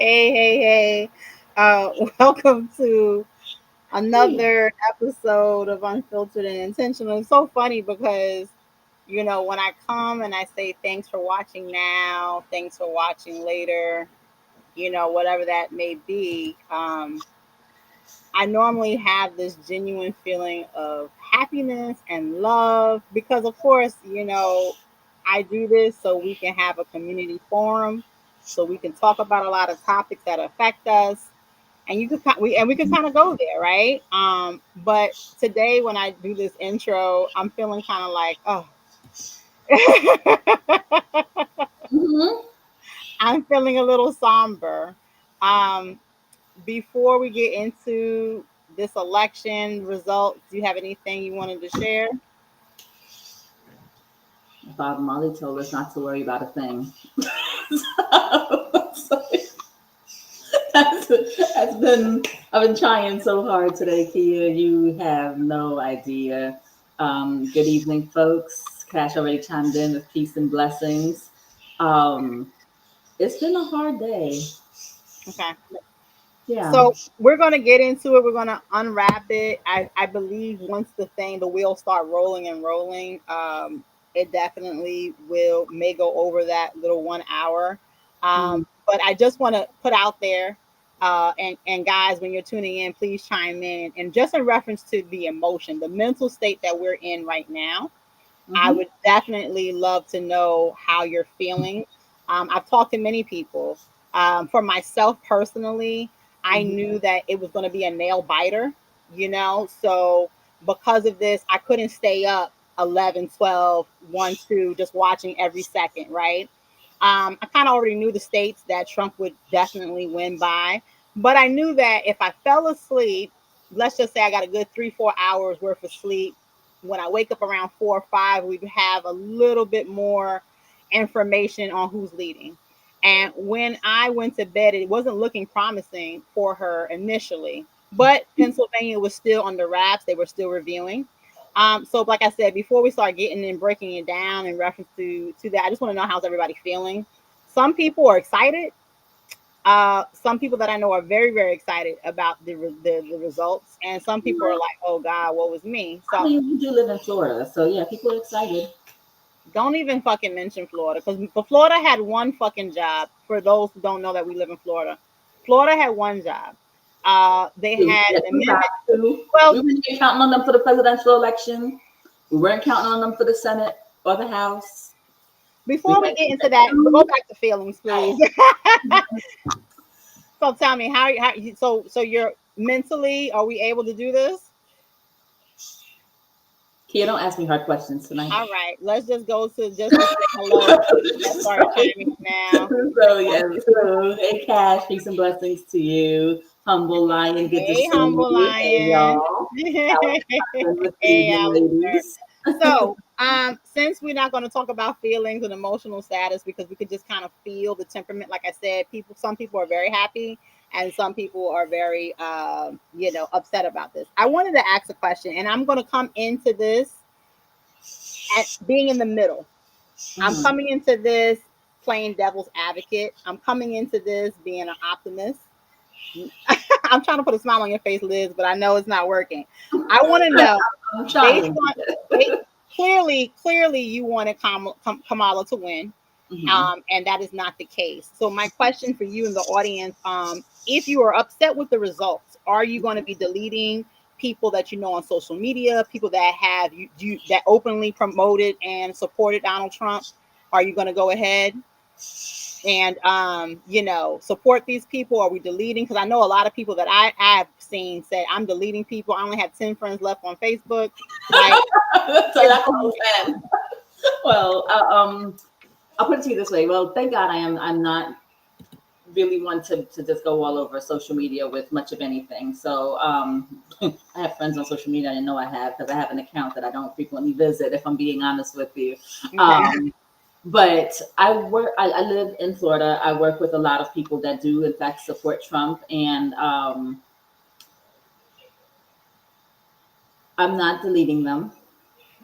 Hey. Welcome to another episode of Unfiltered and Intentional. It's so funny because, when I come and I say thanks for watching now, thanks for watching later, whatever that may be, I normally have this genuine feeling of happiness and love because, of course, I do this so we can have a community forum, so we can talk about a lot of topics that affect us, and we can kind of go there, right? But today when I do this intro, I'm feeling kind of like, oh, Hmm. I'm feeling a little somber. Um, Before we get into this election results, do you have anything you wanted to share? Bob Marley told us not to worry about a thing. So, that's, that's been I've been trying so hard today, Kia. You have no idea. Good evening, folks. Cash already chimed in with peace and blessings. Um, it's been a hard day. Okay. Yeah. So we're gonna get into it. We're gonna unwrap it. I believe once the wheels start rolling and rolling, it definitely may go over that little 1 hour. Mhm. But I just want to put out there, and guys, when you're tuning in, please chime in. And just in reference to the emotion, the mental state that we're in right now, I Mhm. would definitely love to know how you're feeling. I've talked to many people. For myself personally, I Mhm. knew that it was going to be a nail biter. So because of this, I couldn't stay up 11, 12, 1, 2, just watching every second, right? I kind of already knew the states that Trump would definitely win by, but I knew that if I fell asleep, let's just say I got a good 3, 4 hours worth of sleep, when I wake up around 4 or 5, we have a little bit more information on who's leading. And when I went to bed, it wasn't looking promising for her initially, but Pennsylvania was still on the wraps. They were still reviewing. So, like I said, before we start getting and breaking it down in reference to that, I just want to know how's everybody feeling. Some people are excited. Some people that I know are very, very excited about the results, and some people are like, "Oh God, what was me?" I So mean, you do live in Florida, so yeah, people are excited. don't even fucking mention Florida, because Florida had one fucking job. For those who don't know that we live in Florida, Florida had one job. They Two. had Yeah, an two amendment. jobs, two. We Well, weren't even counting on them for the presidential election. We weren't counting on them for the Senate or the House. We before we had, get we into had that, go two. back to feelings, please. Right. So tell me so you're mentally, are we able to do this? Kia, don't ask me hard questions tonight. All right, let's just go to say hello to the people that started so, chiming in now. so yeah. So hey, Cash, peace and blessings to you. Humble Lion, good to Hey, see humble you. Hey, lion. y'all. How are you this Hey, evening, Alistair. ladies? So, since we're not going to talk about feelings and emotional status, because we could just kind of feel the temperament. Like I said, some people are very happy, and some people are very, upset about this. I wanted to ask a question, and I'm going to come into this at being in the middle. I'm Mhm. coming into this playing devil's advocate. I'm coming into this being an optimist. I'm trying to put a smile on your face, Liz, but I know it's not working. I want to know, I'm based trying. on ba- clearly, you wanted Kamala to win, Mhm. and that is not the case. So my question for you in the audience, if you are upset with the results, are you going to be deleting people that you know on social media, people that have you that openly promoted and supported Donald Trump? Are you going to go ahead and support these people? Are we deleting? Because I know a lot of people that I've seen say, I'm deleting people. I only have 10 friends left on Facebook. Like, So it's that's going all I'm. Well, I'll put it to you this way. Well, thank God I'm not really one to just go all over social media with much of anything. So I have friends on social media. I know I have because I have an account that I don't frequently visit. If I'm being honest with you, okay. but I live in Florida. I work with a lot of people that do in fact support Trump, and I'm not deleting them.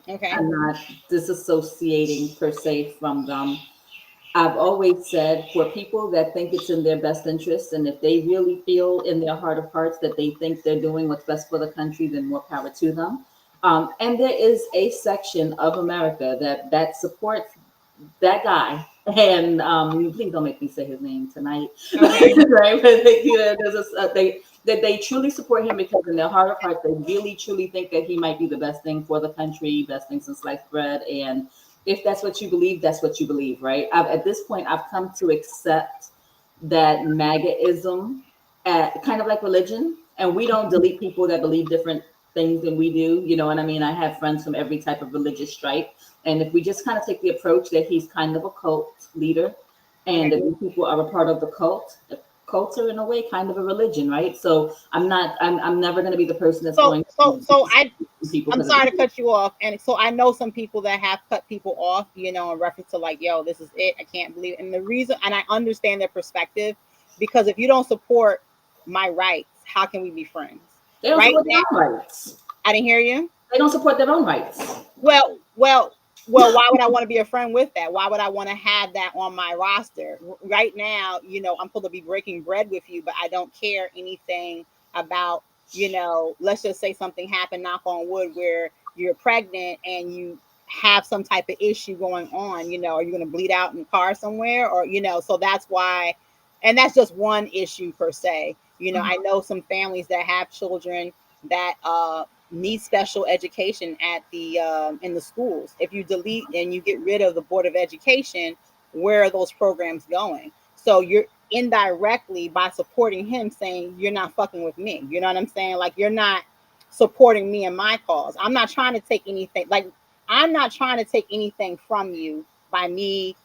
Okay. I'm not disassociating per se from them. I've always said for people that think it's in their best interest, and if they really feel in their heart of hearts that they think they're doing what's best for the country, then more power to them. And there is a section of America that supports that guy. And please don't make me say his name tonight, Okay. right? But that they truly support him because in their heart of hearts they really truly think that he might be the best thing for the country, best thing since sliced bread. And if that's what you believe, that's what you believe, right? At this point, I've come to accept that MAGAism, kind of like religion, and we don't delete people that believe different things than we do. You know what I mean? I have friends from every type of religious stripe, and if we just kind of take the approach that he's kind of a cult leader, and that these people are a part of the cult. Cults are in a way kind of a religion, right? So I'm never going to be the person that's going to people. I'm sorry to cut you off. And so I know some people that have cut people off, you know, in reference to like, yo, this is it. I can't believe it. And the reason, and I understand their perspective, because if you don't support my rights, how can we be friends? They don't support their own rights. I didn't hear you. They don't support their own rights. Well, why would I want to be a friend with that? Why would I want to have that on my roster? Right now, you know, I'm supposed to be breaking bread with you, but I don't care anything about, you know, let's just say something happened, knock on wood, where you're pregnant and you have some type of issue going on, you know, are you going to bleed out in the car somewhere? Or, you know, so that's why, and that's just one issue per se. You know, I know some families that have children that need special education at the in the schools. If you delete and you get rid of the Board of Education, where are those programs going? So you're indirectly, by supporting him, saying you're not fucking with me. You know what I'm saying? Like, you're not supporting me and my cause. I'm not trying to take anything, like, I'm not trying to take anything from you by me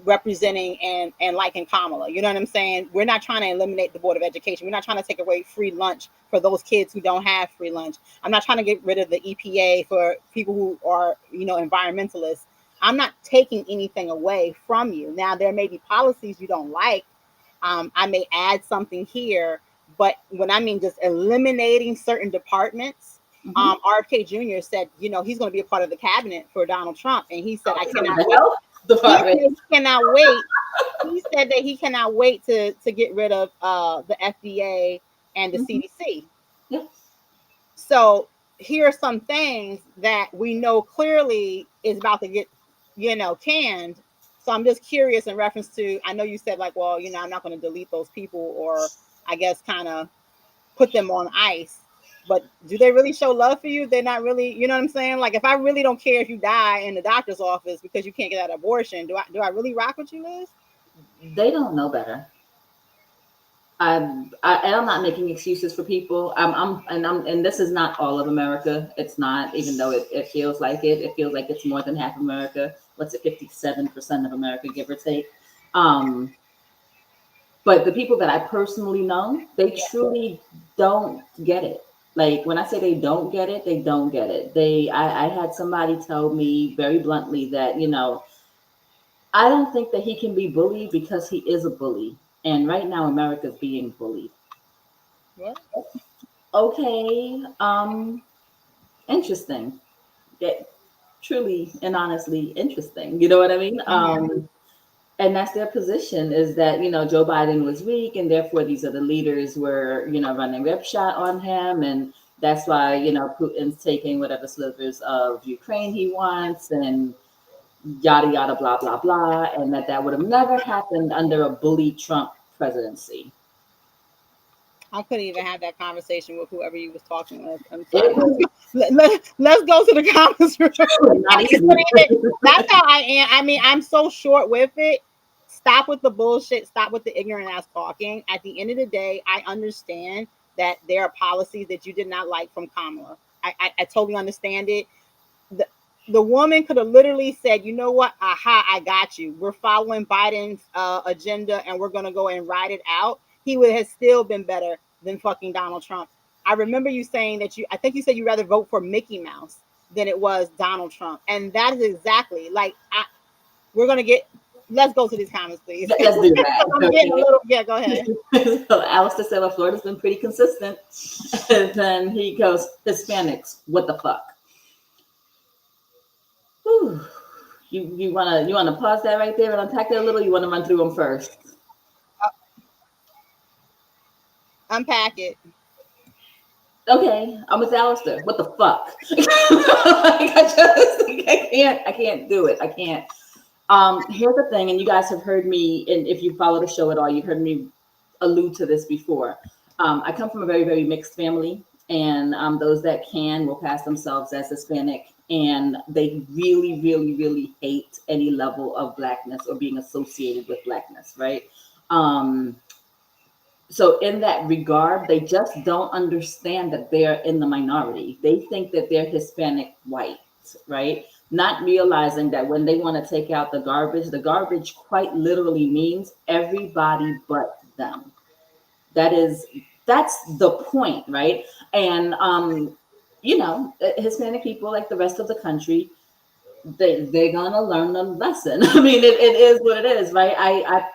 representing and liking Kamala. You know what I'm saying? We're not trying to eliminate the Board of Education. We're not trying to take away free lunch for those kids who don't have free lunch. I'm not trying to get rid of the EPA for people who are, you know, environmentalists. I'm not taking anything away from you. Now, there may be policies you don't like. I may add something here, but when I mean just eliminating certain departments, RFK Jr. said, you know, he's going to be a part of the cabinet for Donald Trump. And he said, I cannot wait. He cannot wait. He said that he cannot wait to get rid of the FDA and the CDC. Yeah. So here are some things that we know clearly is about to get, you know, canned. So I'm just curious in reference to, I know you said like, well, you know, I'm not going to delete those people, or I guess kind of put them on ice. But do they really show love for you? They're not really, you know what I'm saying? Like, if I really don't care if you die in the doctor's office because you can't get that abortion, do I really rock with you, Liz? They don't know better. I'm not making excuses for people. And this is not all of America. It's not, even though it feels like it. It feels like it's more than half America. What's it, 57% of America, give or take. But the people that I personally know, they truly don't get it. Like, when I say they don't get it, they don't get it. I had somebody tell me very bluntly that, you know, I don't think that he can be bullied because he is a bully. And right now, America's being bullied. What? Okay. Interesting. That truly and honestly interesting. You know what I mean? And that's their position, is that, you know, Joe Biden was weak, and therefore these other leaders were, you know, running ripshot on him. And that's why, you know, Putin's taking whatever slivers of Ukraine he wants, and yada, yada, blah, blah, blah. And that would have never happened under a bully Trump presidency. I couldn't even have that conversation with whoever you was talking with. I'm sorry. Let's go to the comments. That's how I am. I mean, I'm so short with it. Stop with the bullshit. Stop with the ignorant ass talking. At the end of the day, I understand that there are policies that you did not like from Kamala. I totally understand it. The woman could have literally said, you know what? Aha, I got you. We're following Biden's agenda, and we're going to go and ride it out. He would have still been better than fucking Donald Trump. I remember you saying that I think you said you'd rather vote for Mickey Mouse than it was Donald Trump. And that is exactly, like, let's go to these comments, please. Let's do that. I'm getting a little, yeah, go ahead. So Alistair said, well, Florida's been pretty consistent. And then he goes, Hispanics, what the fuck? Whew. You wanna pause that right there and unpack that a little? You want to run through them first? Unpack it. Okay, I'm with Alistair. What the fuck? Like, I can't do it. I can't. Here's the thing, and you guys have heard me, and if you follow the show at all, you've heard me allude to this before. I come from a very, very mixed family, and those that can will pass themselves as Hispanic, and they really, really, really hate any level of blackness or being associated with blackness, right? Um, so in that regard, they just don't understand that they're in the minority. They think that they're Hispanic white, right? Not realizing that when they want to take out the garbage quite literally means everybody but them. That's the point, right? And Hispanic people, like the rest of the country, they're gonna learn the lesson. I mean, it is what it is, right? I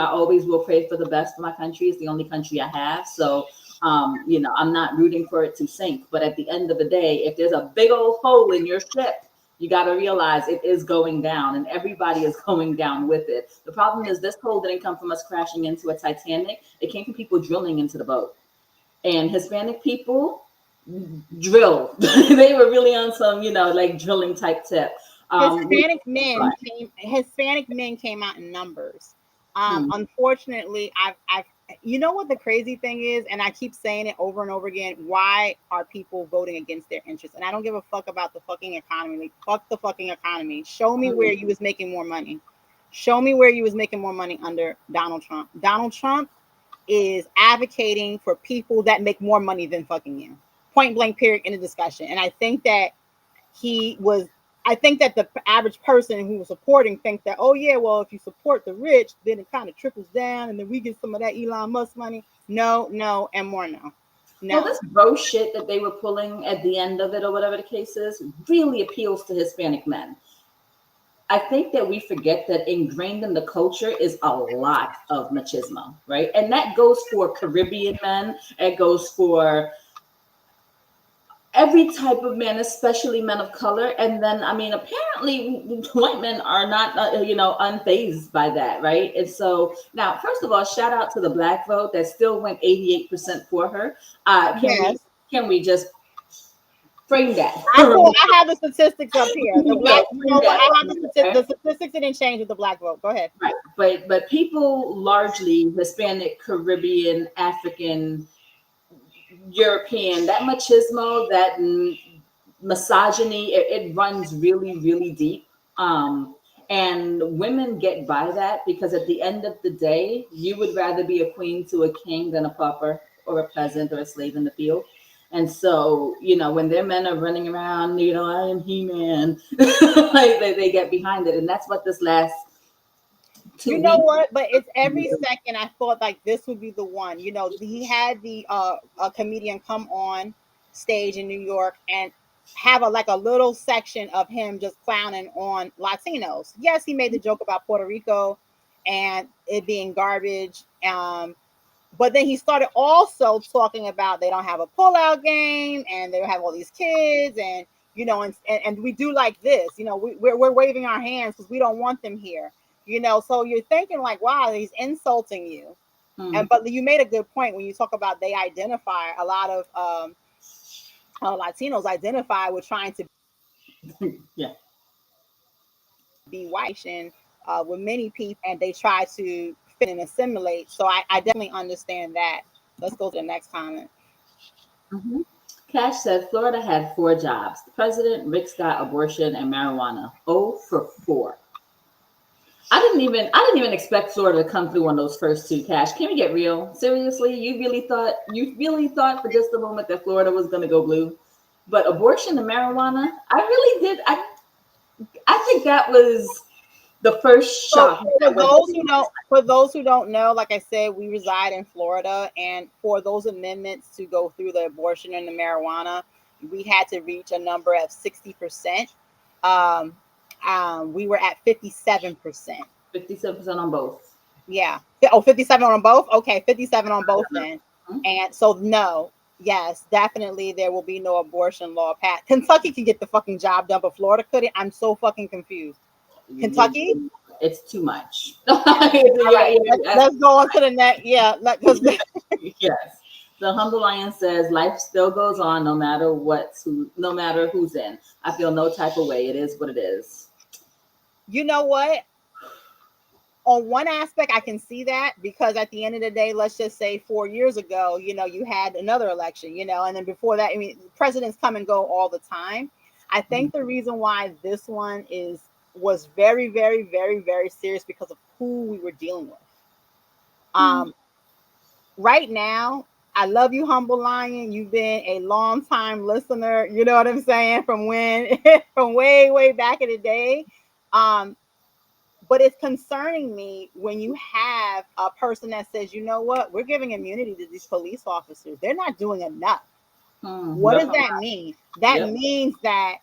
always will pray for the best for my country. It's the only country I have. So I'm not rooting for it to sink. But at the end of the day, if there's a big old hole in your ship, you got to realize it is going down and everybody is going down with it. The problem is this hole didn't come from us crashing into a Titanic. It came from people drilling into the boat. And Hispanic people drill. They were really on some, like drilling type tip. Hispanic men came out in numbers. Unfortunately, I've you know what the crazy thing is, and I keep saying it over and over again. Why are people voting against their interests? And I don't give a fuck about the fucking economy. Like, fuck the fucking economy. Show me where you was making more money. Show me where you was making more money under Donald Trump. Donald Trump is advocating for people that make more money than fucking you. Point blank, period, in the discussion. And I think that the average person who was supporting thinks that, oh yeah, well, if you support the rich, then it kind of trickles down and then we get some of that Elon Musk money. No, and more no. Well, this bro shit that they were pulling at the end of it, or whatever the case is, really appeals to Hispanic men. I think that we forget that ingrained in the culture is a lot of machismo, right? And that goes for Caribbean men. It goes for every type of man, especially men of color. And then, I mean, apparently white men are not, unfazed by that, right? And so now, first of all, shout out to the black vote that still went 88% for her. Can we just frame that? I have the statistics up here. The black vote, I have the statistics didn't change with the black vote. Go ahead. Right, but people largely Hispanic, Caribbean, African, European, that machismo, that misogyny, it runs really, really deep. And women get by that because at the end of the day, you would rather be a queen to a king than a pauper or a peasant or a slave in the field. And so, when their men are running around, I am He-Man, like they get behind it. And that's what this last 2 weeks. You know what? But it's every second I thought like this would be the one. He had a comedian come on stage in New York and have a little section of him just clowning on Latinos. Yes, he made the joke about Puerto Rico and it being garbage. But then he started also talking about they don't have a pullout game and they have all these kids and and we do like this. We're waving our hands because we don't want them here. So you're thinking like, wow, he's insulting you. But you made a good point when you talk about they identify a lot of Latinos identify with trying to be white and with many people, and they try to fit and assimilate. So I definitely understand that. Let's go to the next comment. Cash said Florida had 4 jobs: the president, Rick Scott, abortion, and marijuana. 0 for 4. I didn't even expect Florida to come through on those first 2. Cash, can we get real? Seriously, you really thought for just a moment that Florida was going to go blue? But abortion and marijuana, I really did. I think that was the first shock. For those who don't know, like I said, we reside in Florida, and for those amendments to go through the abortion and the marijuana, we had to reach a number of 60%. We were at 57%. 57% on both. Yeah. 57 on both? Okay, 57 on both then. And so no. Yes, definitely there will be no abortion law passed. Kentucky can get the fucking job done, but Florida couldn't. I'm so fucking confused. Kentucky. It's too much. All right, let's go on to the next. Yeah, Yes. The Humble Lion says life still goes on no matter no matter who's in. I feel no type of way. It is what it is. You know what? On one aspect, I can see that, because at the end of the day, let's just say 4 years ago, you had another election, and then before that, I mean, presidents come and go all the time. I think the reason why this one was very, very, very, very serious because of who we were dealing with. Right now, I love you, Humble Lion. You've been a long time listener. You know what I'm saying? From from way, way back in the day. But it's concerning me when you have a person that says, you know what, we're giving immunity to these police officers. They're not doing enough. What does that mean? That means that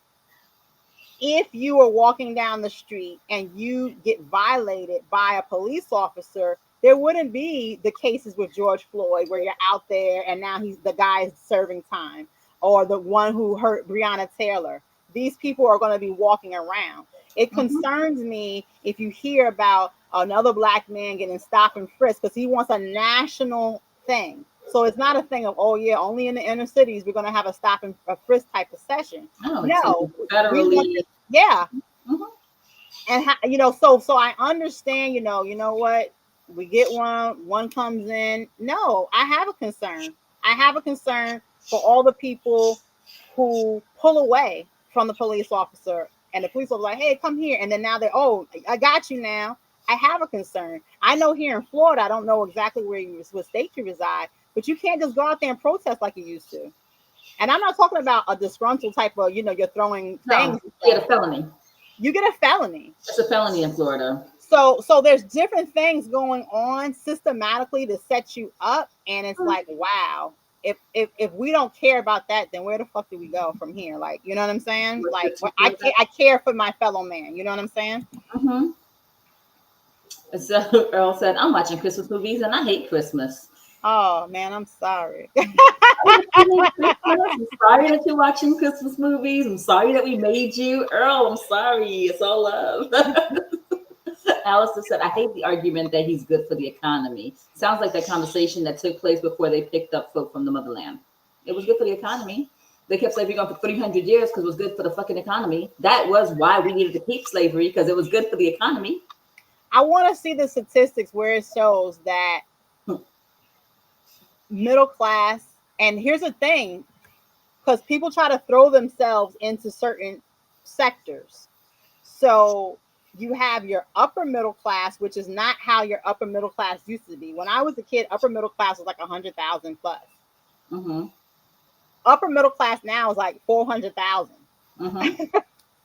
if you are walking down the street and you get violated by a police officer, there wouldn't be the cases with George Floyd where you're out there and now the guy is serving time, or the one who hurt Breonna Taylor. These people are going to be walking around. It concerns me if you hear about another black man getting stopped and frisked because he wants a national thing. So it's not a thing of, oh yeah, only in the inner cities we're going to have a stop and a frisk type of session. No, federally. Yeah. And so I understand, you know what, we get one comes in. No, I have a concern. I have a concern for all the people who pull away from the police officer, and the police officer like, hey, come here. And then now oh, I got you now. I have a concern. I know here in Florida, I don't know exactly what state you reside, but you can't just go out there and protest like you used to. And I'm not talking about a disgruntled type of, you're throwing things. You get a felony. You get a felony. It's a felony in Florida. So there's different things going on systematically to set you up. And it's like, wow, if we don't care about that, then where the fuck do we go from here? Like, you know what I'm saying? Like, I care for my fellow man. You know what I'm saying? So Earl said, I'm watching Christmas movies and I hate Christmas. Oh man, I'm sorry. I'm sorry that you're watching Christmas movies. I'm sorry that we made you. Earl, I'm sorry. It's all love. Alistair said, I hate the argument that he's good for the economy. Sounds like that conversation that took place before they picked up folk from the motherland. It was good for the economy. They kept slavery going for 300 years because it was good for the fucking economy. That was why we needed to keep slavery, because it was good for the economy. I want to see the statistics where it shows that middle class, and here's the thing, because people try to throw themselves into certain sectors. So you have your upper middle class, which is not how your upper middle class used to be. When I was a kid, upper middle class was like 100,000 plus. Upper middle class now is like 400,000.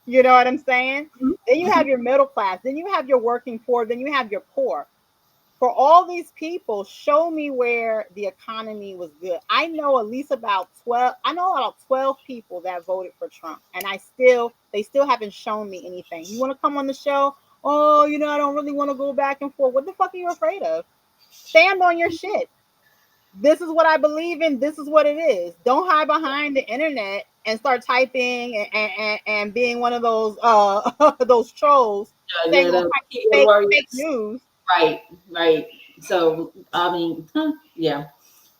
You know what I'm saying? Then you have your middle class, then you have your working poor, then you have your poor. For all these people, show me where the economy was good. I know at least about 12 people that voted for Trump, and they still haven't shown me anything. You want to come on the show? Oh, I don't really want to go back and forth. What the fuck are you afraid of? Stand on your shit. This is what I believe in. This is what it is. Don't hide behind the internet and start typing and being one of those those trolls saying fake news. Right. So, I mean, yeah.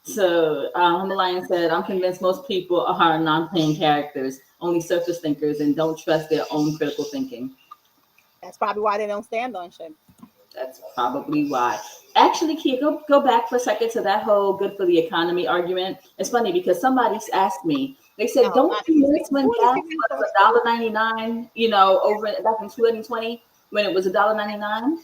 So, Humble Lion said, I'm convinced most people are non-playing characters, only surface thinkers, and don't trust their own critical thinking. That's probably why they don't stand on shit. That's probably why. Actually, Kia, go back for a second to that whole good for the economy argument. It's funny because somebody asked me, they said, don't you miss when gas was $1.99, over back in 2020 when it was $1.99?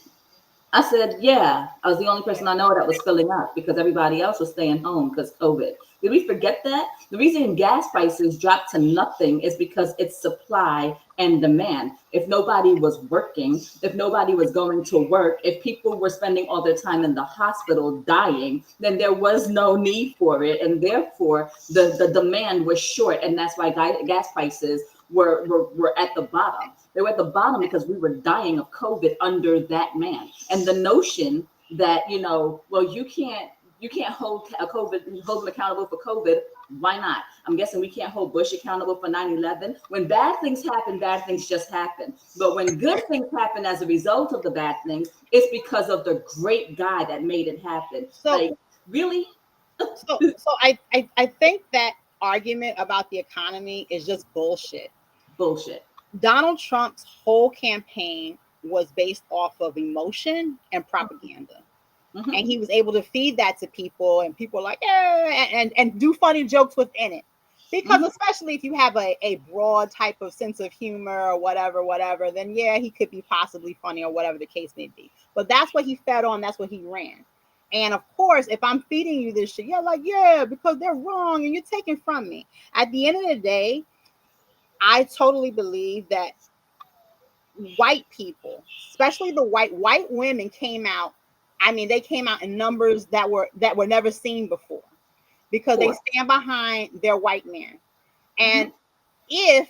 I said, yeah. I was the only person I know that was filling up because everybody else was staying home because COVID. Did we forget that? The reason gas prices dropped to nothing is because it's supply and demand. If nobody was working, if nobody was going to work, if people were spending all their time in the hospital dying, then there was no need for it. And therefore, the demand was short. And that's why gas prices were at the bottom. They were at the bottom because we were dying of COVID under that man. And the notion that, you can't hold them accountable for COVID. Why not? I'm guessing we can't hold Bush accountable for 9/11. When bad things happen, bad things just happen. But when good things happen as a result of the bad things, it's because of the great guy that made it happen. So, Like, really? I think that argument about the economy is just bullshit. Bullshit. Donald Trump's whole campaign was based off of emotion and propaganda. Mm-hmm. And he was able to feed that to people, and people were like, and do funny jokes within it. Because especially if you have a broad type of sense of humor or whatever, then yeah, he could be possibly funny or whatever the case may be. But that's what he fed on, that's what he ran. And of course, if I'm feeding you this shit, you're like, yeah, because they're wrong and you're taking from me. At the end of the day, I totally believe that white people, especially the white women, came out. I mean, they came out in numbers that were never seen before, because they stand behind their white man. And if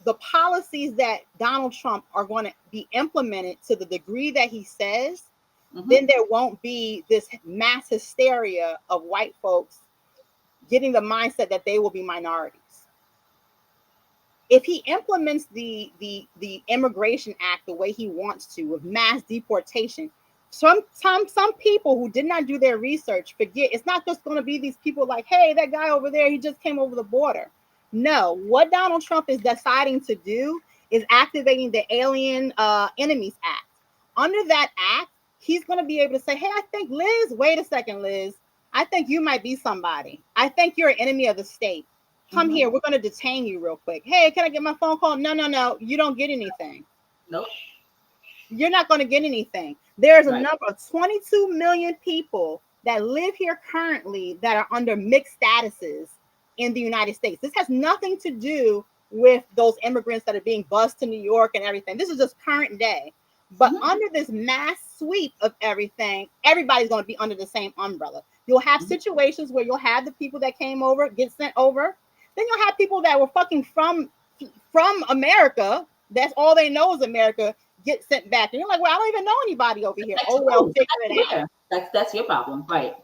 the policies that Donald Trump are going to be implemented to the degree that he says, then there won't be this mass hysteria of white folks getting the mindset that they will be minorities. If he implements the Immigration Act the way he wants to, with mass deportation, some people who did not do their research forget it's not just going to be these people like, hey, that guy over there, he just came over the border. No, what Donald Trump is deciding to do is activating the Alien Enemies Act. Under that act, he's going to be able to say, hey, I think Liz, wait a second, Liz, I think you might be somebody. I think you're an enemy of the state. Come here. We're going to detain you real quick. Hey, can I get my phone call? No. You don't get anything. Nope. You're not going to get anything. There's a number of 22 million people that live here currently that are under mixed statuses in the United States. This has nothing to do with those immigrants that are being bused to New York and everything. This is just current day. But under this mass sweep of everything, everybody's going to be under the same umbrella. You'll have situations where you'll have the people that came over get sent over. Then you'll have people that were fucking from America. That's all they know is America, get sent back. And you're like, well, I don't even know anybody over here. Oh, well, figure it out. That's your problem, right?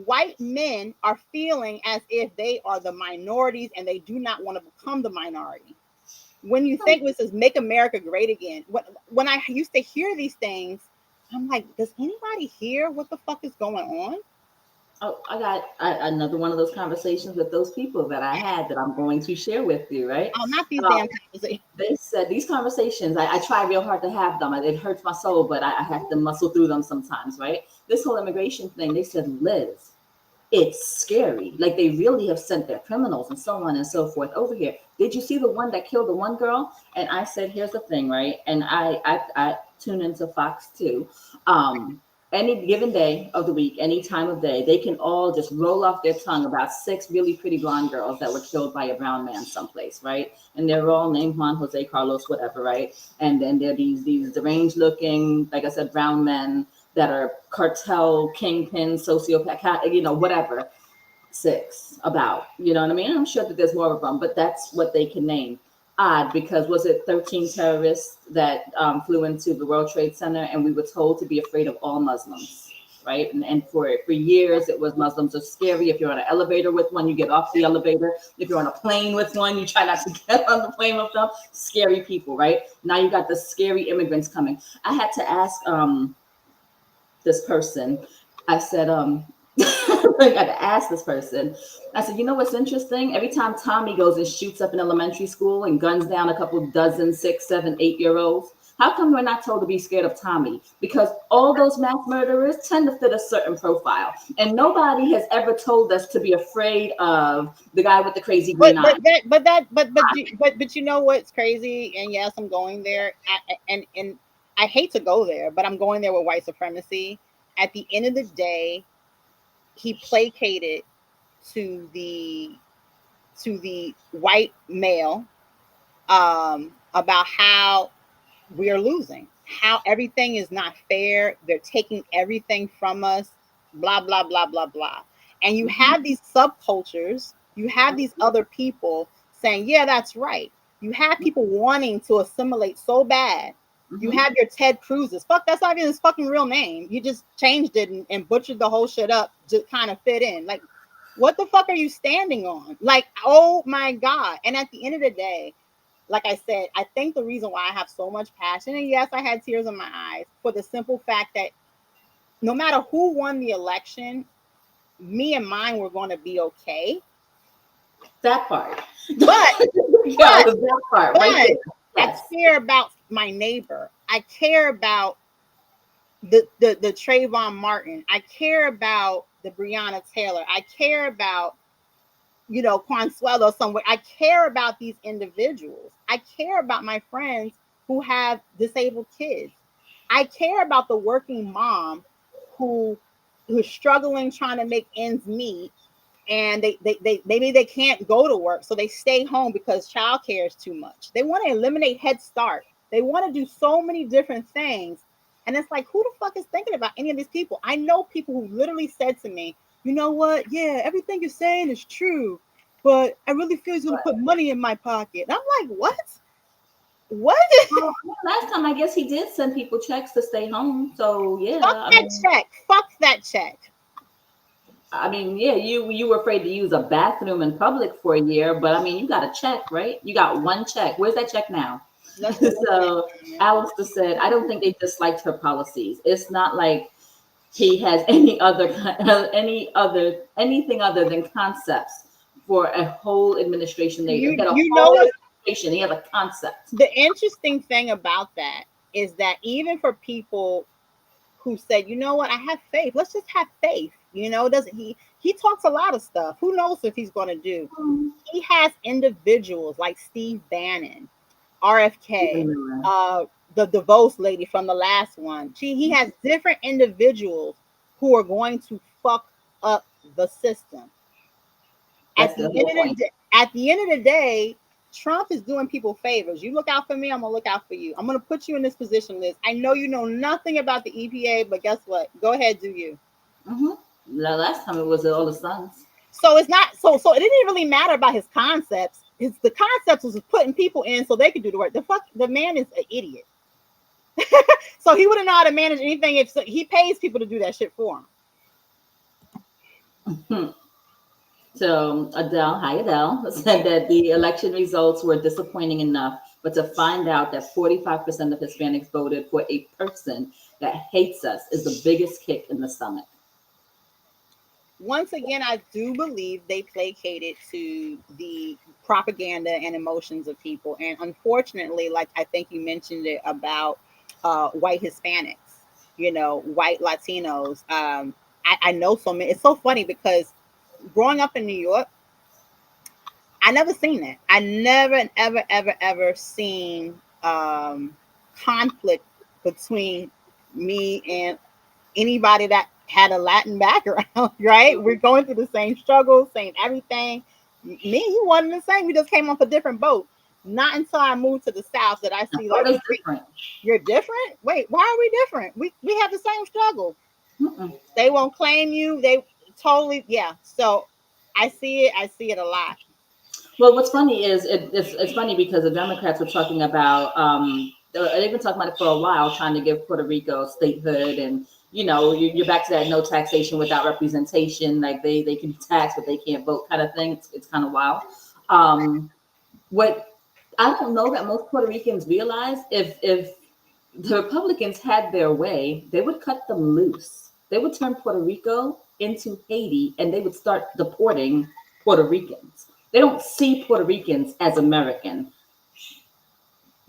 White men are feeling as if they are the minorities and they do not want to become the minority. When you think this is make America great again, when I used to hear these things, I'm like, does anybody hear what the fuck is going on? Oh, I got another one of those conversations with those people that I had that I'm going to share with you, right? Oh, not these damn conversations. They said these conversations, I try real hard to have them. It hurts my soul, but I have to muscle through them sometimes, right? This whole immigration thing, they said, Liz, it's scary. Like, they really have sent their criminals and so on and so forth over here. Did you see the one that killed the one girl? And I said, here's the thing, right? And I tune into Fox too. Any given day of the week, any time of day, they can all just roll off their tongue about 6 really pretty blonde girls that were killed by a brown man someplace, right? And they're all named Juan, Jose, Carlos, whatever, right? And then there are these deranged looking, like I said, brown men that are cartel kingpins, sociopath, whatever. 6 about, you know what I mean? I'm sure that there's more of them, but that's what they can name. Odd, because was it 13 terrorists that flew into the World Trade Center, and we were told to be afraid of all Muslims, right? And for years it was Muslims are scary. If you're on an elevator with one, you get off the elevator. If you're on a plane with one, you try not to get on the plane with them. Scary people, right? Now you got the scary immigrants coming. I had to ask this person. I said, I got to ask this person. I said, you know what's interesting? Every time Tommy goes and shoots up an elementary school and guns down a couple dozen 6, 7, 8-year-olds, how come we're not told to be scared of Tommy? Because all those mass murderers tend to fit a certain profile, and nobody has ever told us to be afraid of the guy with the crazy green eyes. But you know what's crazy? And yes, I'm going there, and I hate to go there, but I'm going there with white supremacy. At the end of the day, he placated to the white male about how we are losing, how everything is not fair. They're taking everything from us, blah, blah, blah, blah, blah. And you have these subcultures, you have these other people saying, yeah, that's right. You have people wanting to assimilate so bad. You have your Ted Cruz's. Fuck, that's not even his fucking real name. You just changed it and butchered the whole shit up to kind of fit in. Like, What the fuck are you standing on? Like, oh my God. And at the end of the day, like I said, I think the reason why I have so much passion, and yes, I had tears in my eyes, for the simple fact that no matter who won the election, me and mine were going to be okay. That part. But, Yeah, that part right but there. I Yes. care about my neighbor. I care about the Trayvon Martin. I care about the Breonna Taylor. I care about, you know, Consuelo somewhere. I care about these individuals. I care about my friends who have disabled kids. I care about the working mom who who's struggling trying to make ends meet, and they maybe they can't go to work, so they stay home because childcare is too much. They want to eliminate Head Start. They want to do so many different things. And it's like, who the fuck is thinking about any of these people? I know people who literally said to me, you know what? Yeah, everything you're saying is true, but I really feel he's gonna put money in my pocket. And I'm like, what? What? Well, last time I guess he did send people checks to stay home. So yeah, Fuck that check. Fuck that check. Yeah, you were afraid to use a bathroom in public for a year, but I mean, you got a check, right? You got one check. Where's that check now? So Alistair said, I don't think they disliked her policies. It's not like he has anything other than concepts for a whole administration there. He got a You know whole what? administration. He has a concept. The interesting thing about that is that even for people who said, you know what, I have faith. Let's just have faith. You know, doesn't he talks a lot of stuff. Who knows if he's going to do? He has individuals like Steve Bannon, RFK, the DeVos lady from the last one. He has different individuals who are going to fuck up the system. That's the whole point. At the end of the day, Trump is doing people favors. You look out for me, I'm gonna look out for you. I'm gonna put you in this position, Liz. I know you know nothing about the EPA, but guess what? Go ahead, do you. Mm-hmm. The last time it was all the sons. So it's not so it didn't really matter about his concepts. The concepts was putting people in so they could do the work. The man is an idiot. So he wouldn't know how to manage anything if he pays people to do that shit for him. Mm-hmm. So Adele, hi Adele, said that the election results were disappointing enough, but to find out that 45% of Hispanics voted for a person that hates us is the biggest kick in the stomach. Once again, I do believe they placated to the propaganda and emotions of people. And unfortunately, like I think you mentioned it about white Hispanics, you know, white Latinos. I know so many. It's so funny because growing up in New York, I never seen that. I never, ever seen conflict between me and anybody that had a Latin background, right? We're going through the same struggles, same everything. Me, you wasn't the same. We just came off a different boat. Not until I moved to the South that I see like different. You're different. Wait, why are we different? We have the same struggle. Mm-mm. They won't claim you. They totally So I see it a lot. Well, what's funny is it's funny because the Democrats were talking about they've been talking about it for a while, trying to give Puerto Rico statehood, and you know you're back to that no taxation without representation, like they can be taxed but they can't vote kind of thing. It's kind of wild. What I don't know that most Puerto Ricans realize, if the Republicans had their way, they would cut them loose. They would turn Puerto Rico into Haiti, and they would start deporting Puerto Ricans. They don't see Puerto Ricans as American.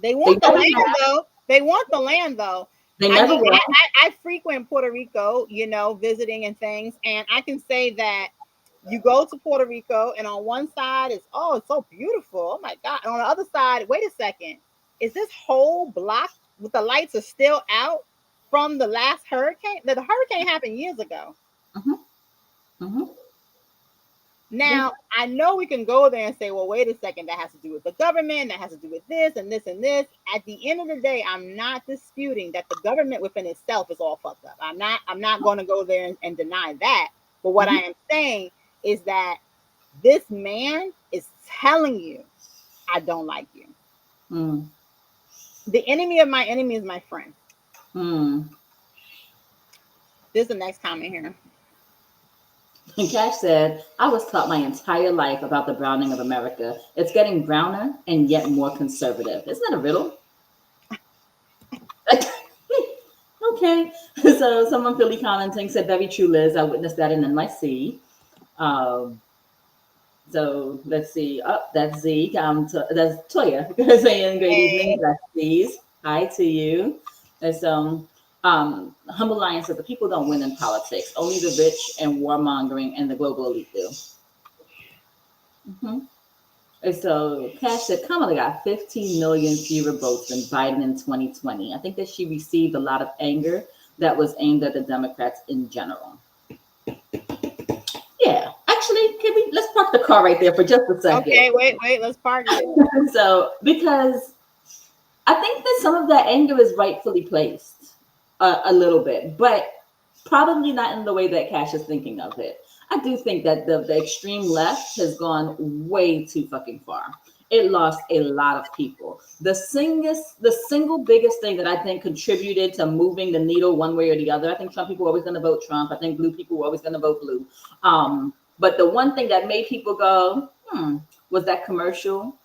They want the land, though. They want the land, though. They never will. I frequent Puerto Rico, you know, visiting and things, and I can say that you go to Puerto Rico, and on one side it's so beautiful. Oh my God! And on the other side, wait a second, is this whole block with the lights are still out from the last hurricane? The hurricane happened years ago. Mm-hmm. Mm-hmm. Now, I know we can go there and say, well, wait a second, that has to do with the government, that has to do with this and this and this. At the end of the day, I'm not disputing that the government within itself is all fucked up. I'm not going to go there and deny that. But what I am saying is that this man is telling you, I don't like you. The enemy of my enemy is my friend. This is the next comment here. And Cash said, I was taught my entire life about the browning of America. It's getting browner and yet more conservative. Isn't that a riddle? Okay. So someone Philly commenting said, very true, Liz. I witnessed that in NYC. Um, so let's see. Oh, that's Z. That's Toya saying, great evening. Hey, That's Z's. Hi to you. There's Humble Lion says, the people don't win in politics. Only the rich and warmongering and the global elite do. Mhm. And so Cash said Kamala got 15 million fewer votes than Biden in 2020. I think that she received a lot of anger that was aimed at the Democrats in general. Yeah, actually, can we let's park the car right there for just a second. okay, wait, let's park it. So because I think that some of that anger is rightfully placed a little bit, but probably not in the way that Cash is thinking of it. I do think that the extreme left has gone way too fucking far. It lost a lot of people. The single biggest thing that I think contributed to moving the needle one way or the other. I think Trump people were always going to vote Trump. I think blue people were always going to vote blue. But the one thing that made people go, was that commercial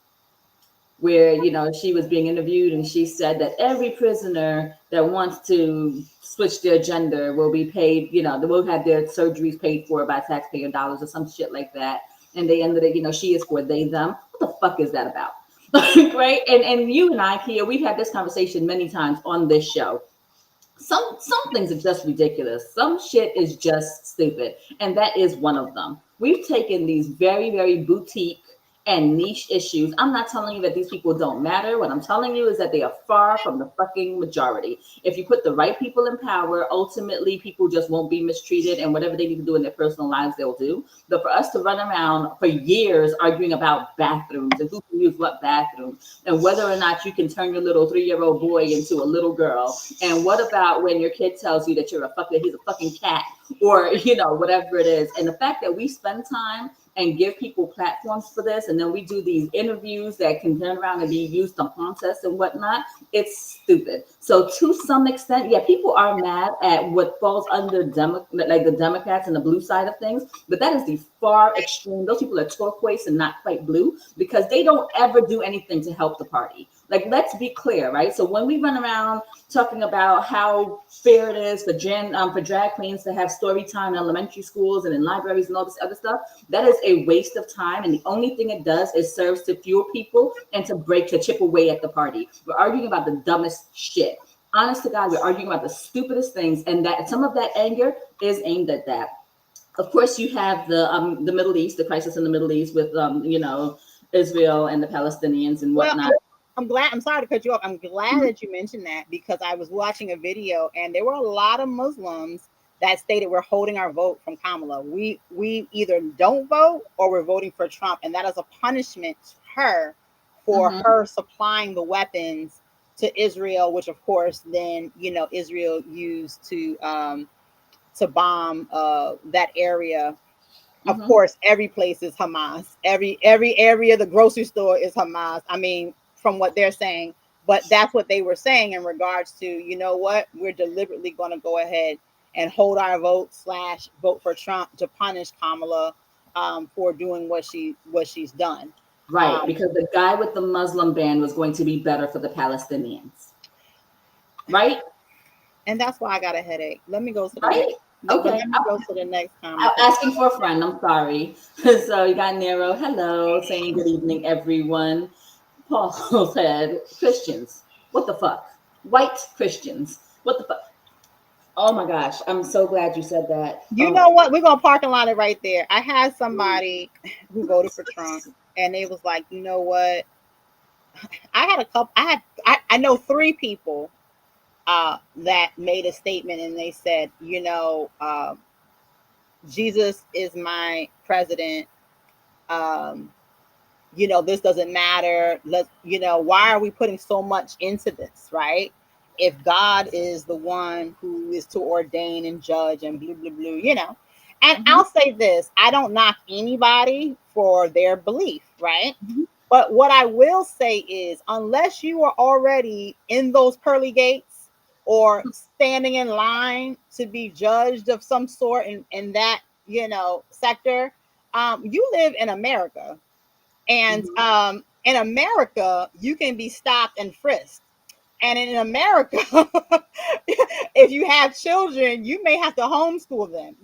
where she was being interviewed and she said that every prisoner that wants to switch their gender will be paid, they will have their surgeries paid for by taxpayer dollars or some shit like that. And they ended it, she is for they them. What the fuck is that about? Right? And you and I, Kia, we've had this conversation many times on this show. Some things are just ridiculous. Some shit is just stupid, and that is one of them. We've taken these very, very boutique and niche issues. I'm not telling you that these people don't matter. What I'm telling you is that they are far from the fucking majority. If you put the right people in power, ultimately people just won't be mistreated, and whatever they need to do in their personal lives, they'll do. But for us to run around for years arguing about bathrooms and who can use what bathroom and whether or not you can turn your little 3-year-old boy into a little girl, and what about when your kid tells you that he's a fucking cat, or whatever it is. And the fact that we spend time and give people platforms for this, and then we do these interviews that can turn around and be used to haunt us and whatnot, it's stupid. So to some extent, yeah, people are mad at what falls under like the Democrats and the blue side of things, but that is the far extreme. Those people are turquoise and not quite blue because they don't ever do anything to help the party. Like, let's be clear, right? So when we run around talking about how fair it is for drag queens to have story time in elementary schools and in libraries and all this other stuff, that is a waste of time. And the only thing it does is serves to fuel people and to chip away at the party. We're arguing about the dumbest shit. Honest to God, we're arguing about the stupidest things, and that some of that anger is aimed at that. Of course, you have the Middle East, the crisis in the Middle East with Israel and the Palestinians and Well, whatnot. I'm sorry to cut you off. I'm glad that you mentioned that because I was watching a video and there were a lot of Muslims that stated we're holding our vote from Kamala. We either don't vote or we're voting for Trump, and that is a punishment to her for her supplying the weapons to Israel, which of course then Israel used to bomb that area. Of course, every place is Hamas. Every area, the grocery store is Hamas. I mean, from what they're saying, but that's what they were saying in regards to, what, we're deliberately going to go ahead and hold our vote for Trump to punish Kamala for doing what she's done. Right, because the guy with the Muslim ban was going to be better for the Palestinians. Right? And that's why I got a headache. Let me go to the right? next. Okay. Let me go to the next comment. I'm asking for a friend. I'm sorry. So you got Nero. Hello, saying good evening, everyone. Paul said, Christians, what the fuck? White Christians, what the fuck? Oh my gosh, I'm so glad you said that. You know what? We're gonna parking lot it right there. I had somebody who voted for Trump, and they was like, you know what? I had a couple. I know 3 people that made a statement, and they said, Jesus is my president. Um, this doesn't matter. Why are we putting so much into this, right? If God is the one who is to ordain and judge and blah, blah, blah. And I'll say this, I don't knock anybody for their belief, right? But what I will say is, unless you are already in those pearly gates or standing in line to be judged of some sort in that sector. You live in America, and in America, you can be stopped and frisked. And in America, if you have children, you may have to homeschool them.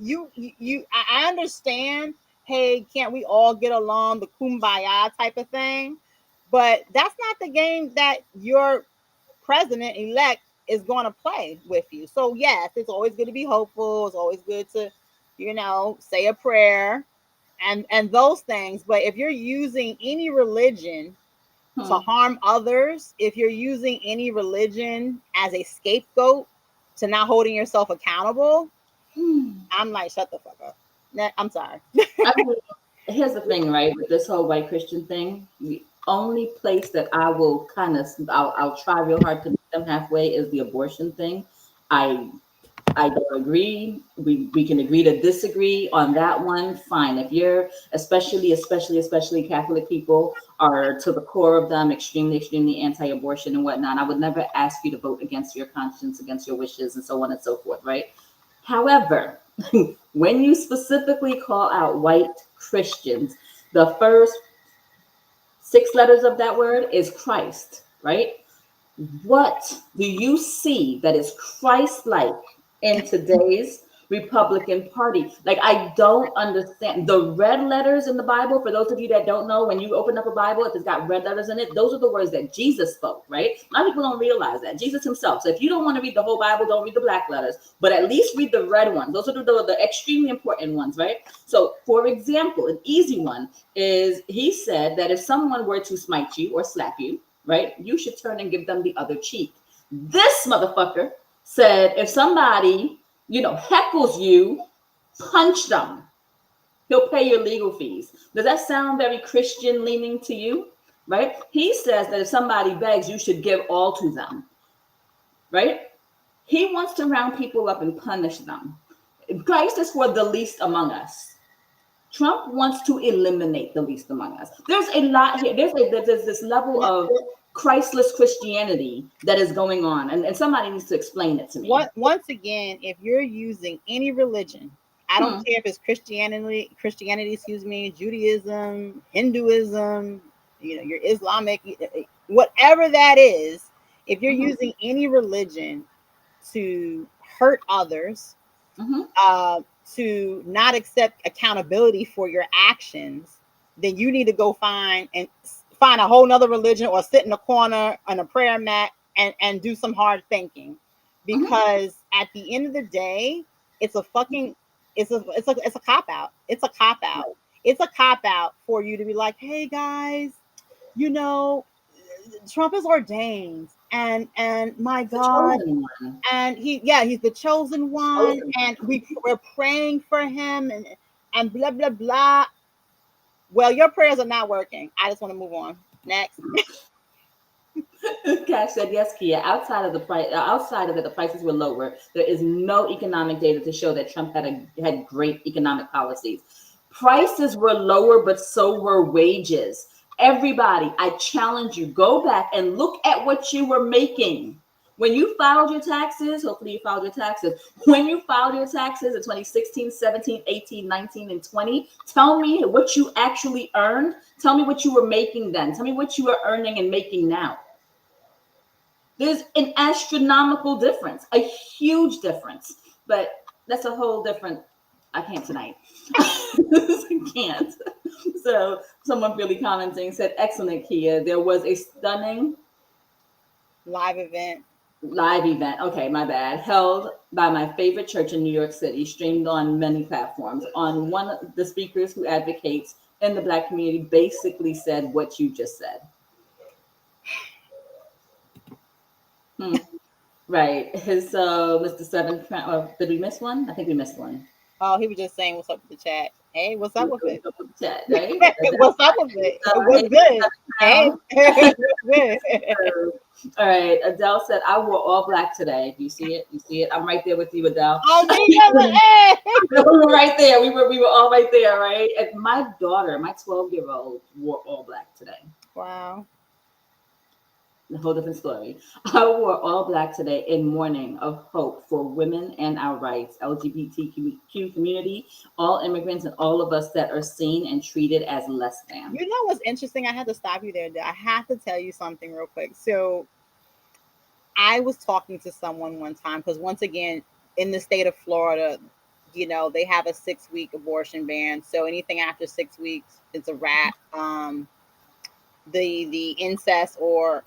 I understand. Hey, can't we all get along? The kumbaya type of thing, but that's not the game that your president elect is going to play with you. So yes, it's always good to be hopeful. It's always good to, say a prayer and those things. But if you're using any religion to harm others, if you're using any religion as a scapegoat to not holding yourself accountable, I'm like, shut the fuck up. I'm sorry. I mean, here's the thing, right? With this whole white Christian thing, the only place that I will I'll try real hard to meet them halfway is the abortion thing. I I don't agree. We can agree to disagree on that one. Fine. If you're especially Catholic people are to the core of them extremely anti-abortion and whatnot, I would never ask you to vote against your conscience, against your wishes, and so on and so forth, right? However, when you specifically call out white Christians, the first 6 letters of that word is Christ, right? What do you see that is Christ-like in today's Republican Party? Like, I don't understand. The red letters in the Bible, for those of you that don't know, when you open up a Bible, if it's got red letters in it, those are the words that Jesus spoke, right? A lot of people don't realize that. Jesus himself. So if you don't want to read the whole Bible, don't read the black letters, but at least read the red ones. Those are the extremely important ones, right? So, for example, an easy one is he said that if someone were to smite you or slap you, right, you should turn and give them the other cheek. This motherfucker said if somebody, heckles you, punch them. He'll pay your legal fees. Does that sound very Christian leaning to you? Right? He says that if somebody begs, you should give all to them. Right? He wants to round people up and punish them. Christ is for the least among us. Trump wants to eliminate the least among us. There's a lot here. There's this level of Christless Christianity that is going on, and somebody needs to explain it to me. Once again, if you're using any religion, I don't care if it's Christianity, Judaism, Hinduism, your Islamic, whatever that is, if you're using any religion to hurt others, to not accept accountability for your actions, then you need to go find a whole nother religion or sit in a corner on a prayer mat and do some hard thinking, because at the end of the day, it's a cop out. It's a cop out. It's a cop out for you to be like, hey guys, Trump is ordained, and my God, and he's the chosen one, and we're praying for him, and blah blah blah. Well, your prayers are not working. I just want to move on. Next. Cash said, yes, Kia. Outside of it, the prices were lower. There is no economic data to show that Trump had great economic policies. Prices were lower, but so were wages. Everybody, I challenge you, go back and look at what you were making. When you filed your taxes, hopefully you filed your taxes. When you filed your taxes in 2016, 17, 18, 19, and 20, tell me what you actually earned. Tell me what you were making then. Tell me what you are earning and making now. There's an astronomical difference, a huge difference. But that's a whole different, I can't tonight. I can't. So someone really commenting said, excellent, Kia. There was a stunning live event. Okay, my bad. Held by my favorite church in New York City, streamed on many platforms. On one of the speakers who advocates in the Black community basically said what you just said. Right. His Mr. Seven. Did we miss one? I think we missed one. Oh, he was just saying what's up with the chat. Hey, what's up with it? Chat, right? What's up with it? What's good? Hey. All right. Adele said, I wore all black today. You see it? I'm right there with you, Adele. Oh, we were right there. We were all right there, right? And my daughter, my 12-year-old, wore all black today. Wow. a whole different story. I wore all black today in mourning of hope for women and our rights, LGBTQ community, all immigrants, and all of us that are seen and treated as less than. You know what's interesting? I had to stop you there. I have to tell you something real quick. So I was talking to someone one time because once again, in the state of Florida, they have a 6-week abortion ban. So anything after 6 weeks, it's a wrap. The incest or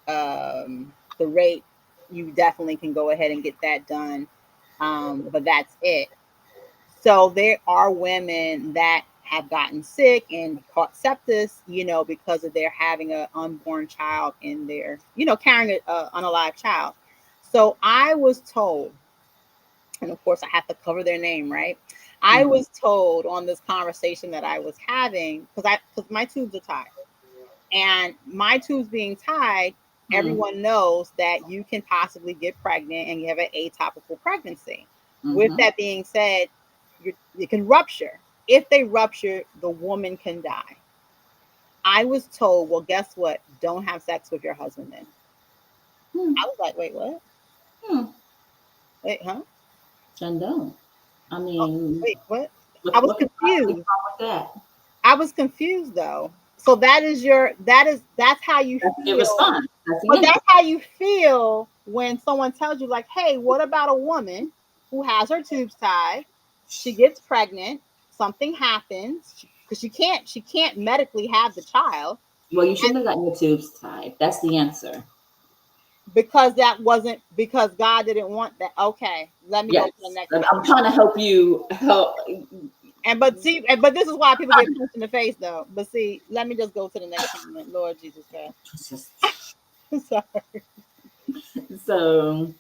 the rape, you definitely can go ahead and get that done. But that's it. So there are women that have gotten sick and caught sepsis, because of their having an unborn child in their, carrying an unalive child. So I was told, and of course I have to cover their name, right? I was told on this conversation that I was having, because my tubes are tied. And my tubes being tied, everyone knows that you can possibly get pregnant and you have an atopical pregnancy. With that being said, it can rupture. If they rupture, the woman can die. I was told, well, guess what? Don't have sex with your husband then. I was like, wait, what? Wait, huh? And don't. I mean, wait, what? I was confused. Wrong with that? I was confused though. So that's how you feel. Your response. But that's how you feel when someone tells you, like, hey, what about a woman who has her tubes tied? She gets pregnant, something happens because she can't medically have the child. Well, you shouldn't have gotten your tubes tied. That's the answer. Because God didn't want that. Okay, let me go to the next one. I'm trying to help you help. But this is why people get punched in the face, though. But see, let me just go to the next comment. Lord Jesus Christ. Sorry. So,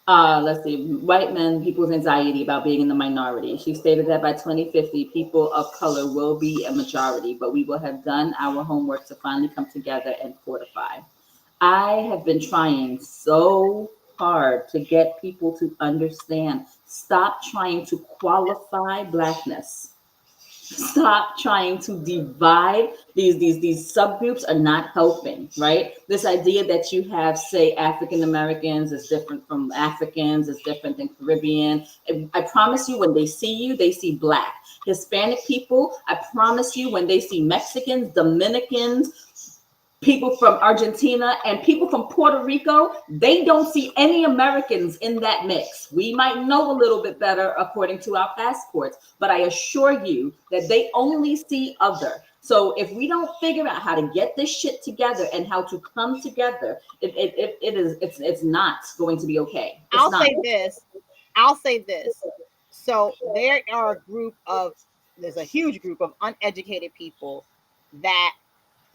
let's see. White men, people's anxiety about being in the minority. She stated that by 2050, people of color will be a majority, but we will have done our homework to finally come together and fortify. I have been trying so hard to get people to understand. Stop trying to qualify Blackness. Stop trying to divide. These subgroups are not helping, right? This idea that you have, say, African Americans is different from Africans, is different than Caribbean. I promise you, when they see you, they see Black. Hispanic people, I promise you, when they see Mexicans, Dominicans, people from Argentina, and people from Puerto Rico, they don't see any Americans in that mix. We might know a little bit better according to our passports, but I assure you that they only see other. So if we don't figure out how to get this shit together and how to come together, it's not going to be okay. I'll say this. So there's a huge group of uneducated people that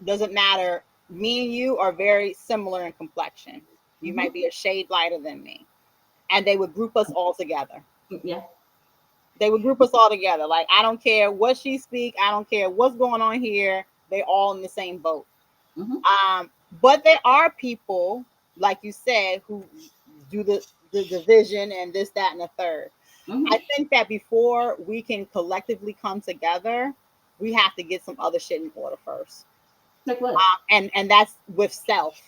doesn't matter. Me and you are very similar in complexion. You might be a shade lighter than me. And they would group us all together. Yeah. They would group us all together. Like, I don't care what she speak. I don't care what's going on here. They're all in the same boat. But there are people, like you said, who do the division and this, that, and the third. I think that before we can collectively come together, we have to get some other shit in order first. Like what? And that's with self.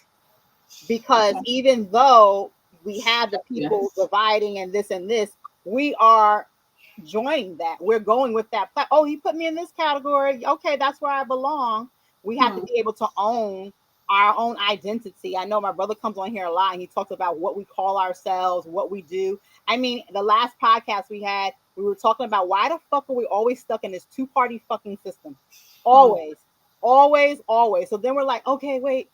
Because even though we have the people dividing and this, we are joining that. We're going with that. Oh, you put me in this category. Okay, that's where I belong. We have to be able to own our own identity. I know my brother comes on here a lot and he talks about what we call ourselves, what we do. I mean, the last podcast we had, we were talking about why the fuck are we always stuck in this two-party fucking system? Always. So then we're like, okay, wait.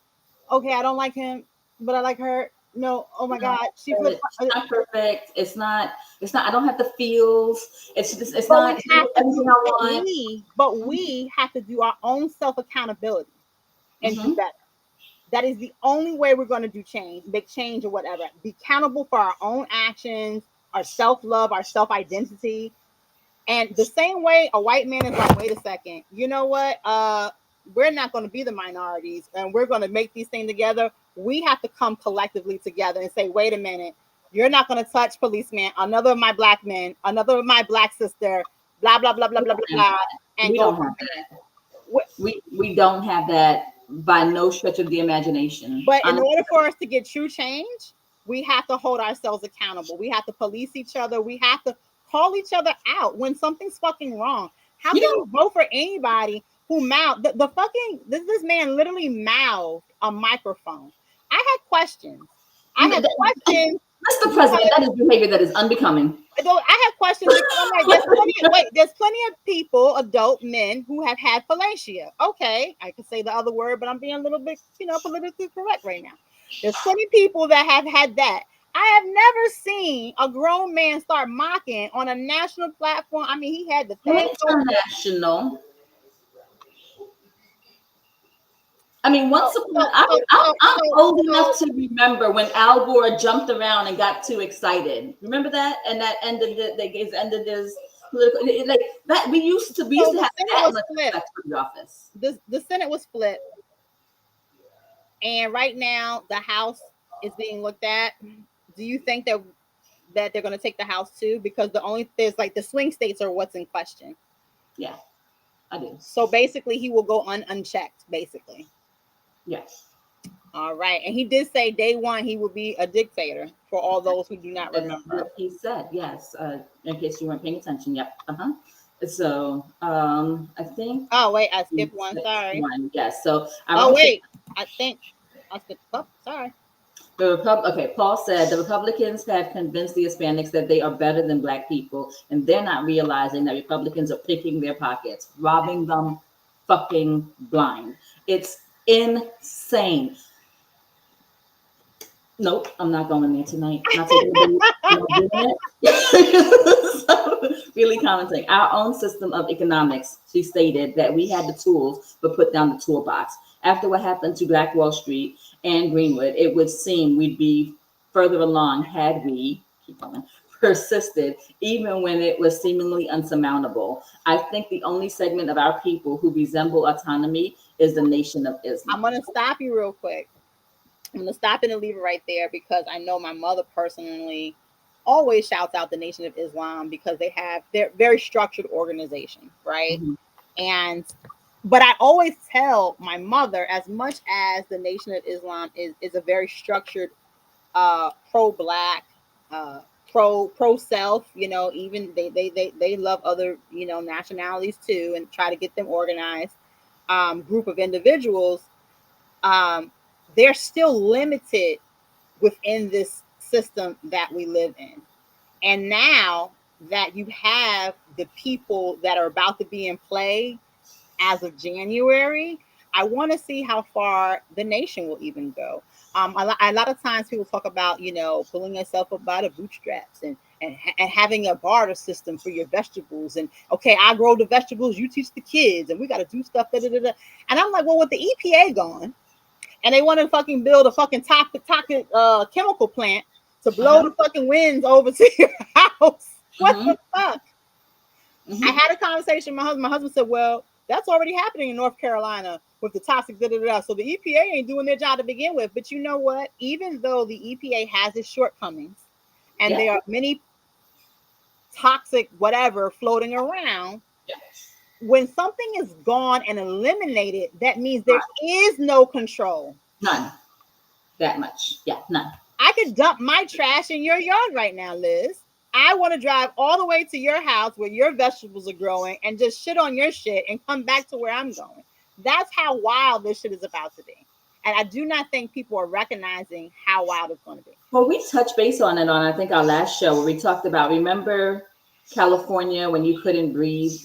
Okay, I don't like him, but I like her. No, oh my God, she's not perfect. It's not. I don't have the feels. It's not everything I want. But we have to do our own self accountability and do better. That is the only way we're going to do change, make change or whatever. Be accountable for our own actions, our self-love, our self-identity. And the same way a white man is like, wait a second, you know what? We're not going to be the minorities and we're going to make these things together. We have to come collectively together and say, wait a minute, you're not going to touch policeman, another of my Black men, another of my Black sister, blah, blah, blah, blah, blah, blah, blah. And we don't have that. We don't have that by no stretch of the imagination. But in order for us to get true change, we have to hold ourselves accountable. We have to police each other. We have to call each other out when something's fucking wrong. How can you vote for anybody who mouthed the fucking this man literally mouthed a microphone? I had questions. Mr. President, that is behavior that is unbecoming. I have questions because I'm like, there's plenty of people, adult men, who have had fellatio. Okay, I can say the other word, but I'm being a little bit, politically correct right now. There's plenty of people that have had that. I have never seen a grown man start mocking on a national platform. I mean, he had the international. I mean, I'm old enough to remember when Al Gore jumped around and got too excited. Remember that? And that ended his political, like that. We used to have that much for the office. The Senate was split, and right now the House is being looked at. Do you think that they're going to take the House too? Because there's like the swing states are what's in question. Yeah, I do. So basically, he will go unchecked. Basically. Yes. All right. And he did say day one he would be a dictator, for all those who do not remember. He said, yes. In case you weren't paying attention. Yep. So I think. Oh, wait. I skipped one. Sorry. Yes. So. I think I skipped. Oh, sorry. Paul said the Republicans have convinced the Hispanics that they are better than Black people, and they're not realizing that Republicans are picking their pockets, robbing them fucking blind. It's insane. Nope, I'm not going there tonight. Not taking so, really commenting. Our own system of economics, she stated that we had the tools, but put down the toolbox. After what happened to Black Wall Street and Greenwood, it would seem we'd be further along had we, persisted, even when it was seemingly unsurmountable. I think the only segment of our people who resemble autonomy is the Nation of Islam. I'm going to stop you real quick. I'm going to stop it and leave it right there because I know my mother personally always shouts out the Nation of Islam because they're very structured organization, right? Mm-hmm. But I always tell my mother, as much as the Nation of Islam is a very structured, pro-Black, pro-self, even they love other, nationalities too, and try to get them organized, group of individuals, they're still limited within this system that we live in. And now that you have the people that are about to be in play as of January, I want to see how far the nation will even go. A lot of times people talk about, pulling yourself up by the bootstraps and having a barter system for your vegetables. And okay, I grow the vegetables, you teach the kids, and we got to do stuff. And I'm like, well, with the EPA gone, and they want to fucking build a fucking toxic chemical plant to blow the fucking winds over to your house. What the fuck? I had a conversation with my husband. My husband said, well, that's already happening in North Carolina with the toxic So the EPA ain't doing their job to begin with. But you know what? Even though the EPA has its shortcomings and there are many toxic whatever floating around, when something is gone and eliminated, that means there is no control. None. That much. Yeah, none. I could dump my trash in your yard right now, Liz. I want to drive all the way to your house where your vegetables are growing and just shit on your shit and come back to where I'm going. That's how wild this shit is about to be. And I do not think people are recognizing how wild it's going to be. Well, we touched base on it on, I think, our last show where we talked about, remember California when you couldn't breathe?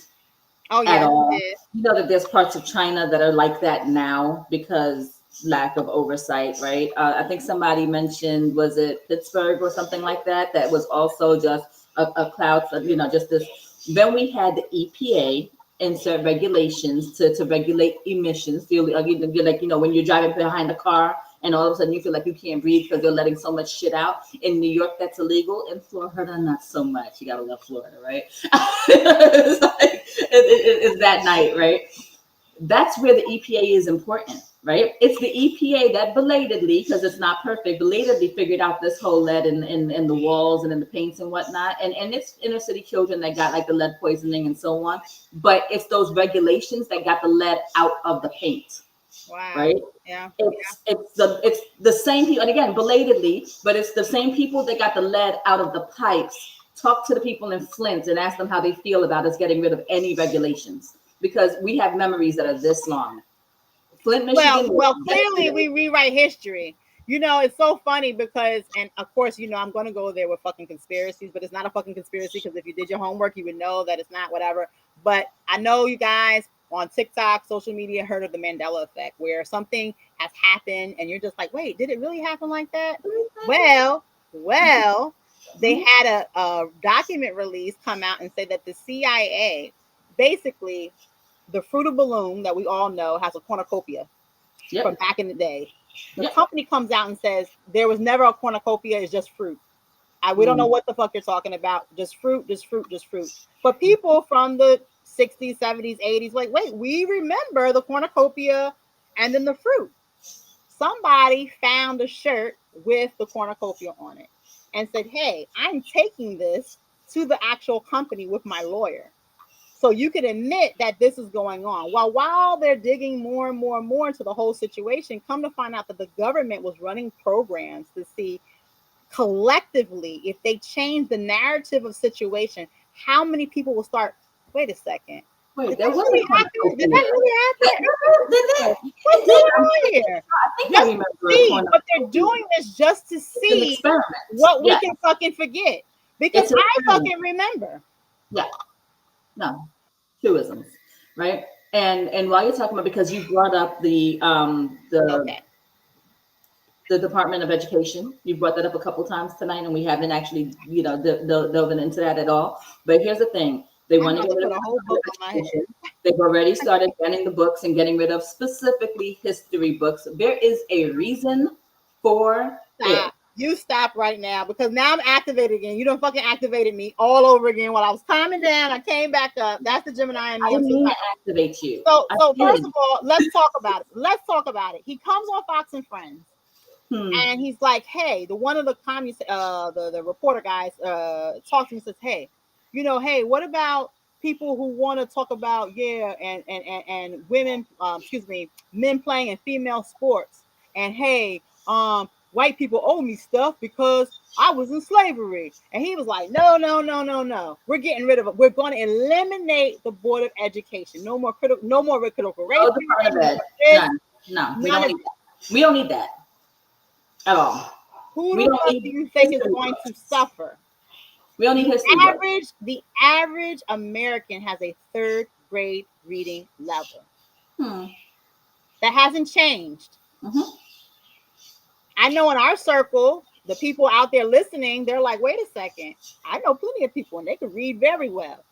Oh, yeah. At all. You know that there's parts of China that are like that now because lack of oversight, right? I think somebody mentioned, was it Pittsburgh or something like that? That was also just a cloud, just this. Then we had the EPA insert regulations to regulate emissions. You're like, when you're driving behind a car and all of a sudden you feel like you can't breathe because they're letting so much shit out. In New York, that's illegal. In Florida, not so much. You gotta love Florida, right? It's that night, right? That's where the EPA is important, right? It's the EPA that belatedly, because it's not perfect, belatedly figured out this whole lead in the walls and in the paints and whatnot. And it's inner city children that got like the lead poisoning and so on. But it's those regulations that got the lead out of the paint, Wow. right? Yeah. It's the same people, and again, belatedly, but it's the same people that got the lead out of the pipes. Talk to the people in Flint and ask them how they feel about us getting rid of any regulations, because we have memories that are this long. Flint, Michigan. Well, clearly we rewrite history. You know, it's so funny because, and of course, you know, I'm going to go there with fucking conspiracies, but it's not a fucking conspiracy because if you did your homework, you would know that it's not whatever. But I know you guys on TikTok, social media heard of the Mandela effect, where something has happened and you're just like, wait, did it really happen like that? Well, they had a document release come out and say that the CIA basically the Fruit of Balloon that we all know has a cornucopia from back in the day. The company comes out and says there was never a cornucopia, it's just fruit. We don't know what the fuck you're talking about. Just fruit, just fruit, just fruit. But people from the 60s, 70s, 80s, like, wait, we remember the cornucopia and then the fruit. Somebody found a shirt with the cornucopia on it and said, hey, I'm taking this to the actual company with my lawyer. So you can admit that this is going on. While they're digging more and more and more into the whole situation, come to find out that the government was running programs to see collectively, if they change the narrative of situation, how many people will start, wait a second. Wait, that really happened? Did that really happen? What's going on here? I think I remember. But they're doing this just to see what we can fucking forget. Because I fucking remember. Yeah. No, truisms, right? And while you're talking about, because you brought up the Department of Education, you brought that up a couple times tonight, and we haven't actually, you know, delving into that at all. But here's the thing: they want to get rid of a whole book on my head. They've already started banning the books and getting rid of specifically history books. There is a reason for it. You stop right now, because now I'm activated again. You don't fucking activated me all over again. While I was calming down, I came back up. That's the Gemini in me. I didn't mean to activate you. So first of all, let's talk about it. He comes on Fox and Friends, and he's like, "Hey," one of the communists, the reporter guys, talks to me and says, "Hey, you know, hey, what about people who want to talk about and women, men playing in female sports, and hey, white people owe me stuff because I was in slavery." And he was like, no. We're getting rid of it. We're going to eliminate the Board of Education. No more critical race. No, we don't need that. We don't need that at all. Who do you think is going to suffer? We don't need history. The average American has a 3rd grade reading level. That hasn't changed. I know in our circle, the people out there listening, they're like, wait a second. I know plenty of people and they can read very well.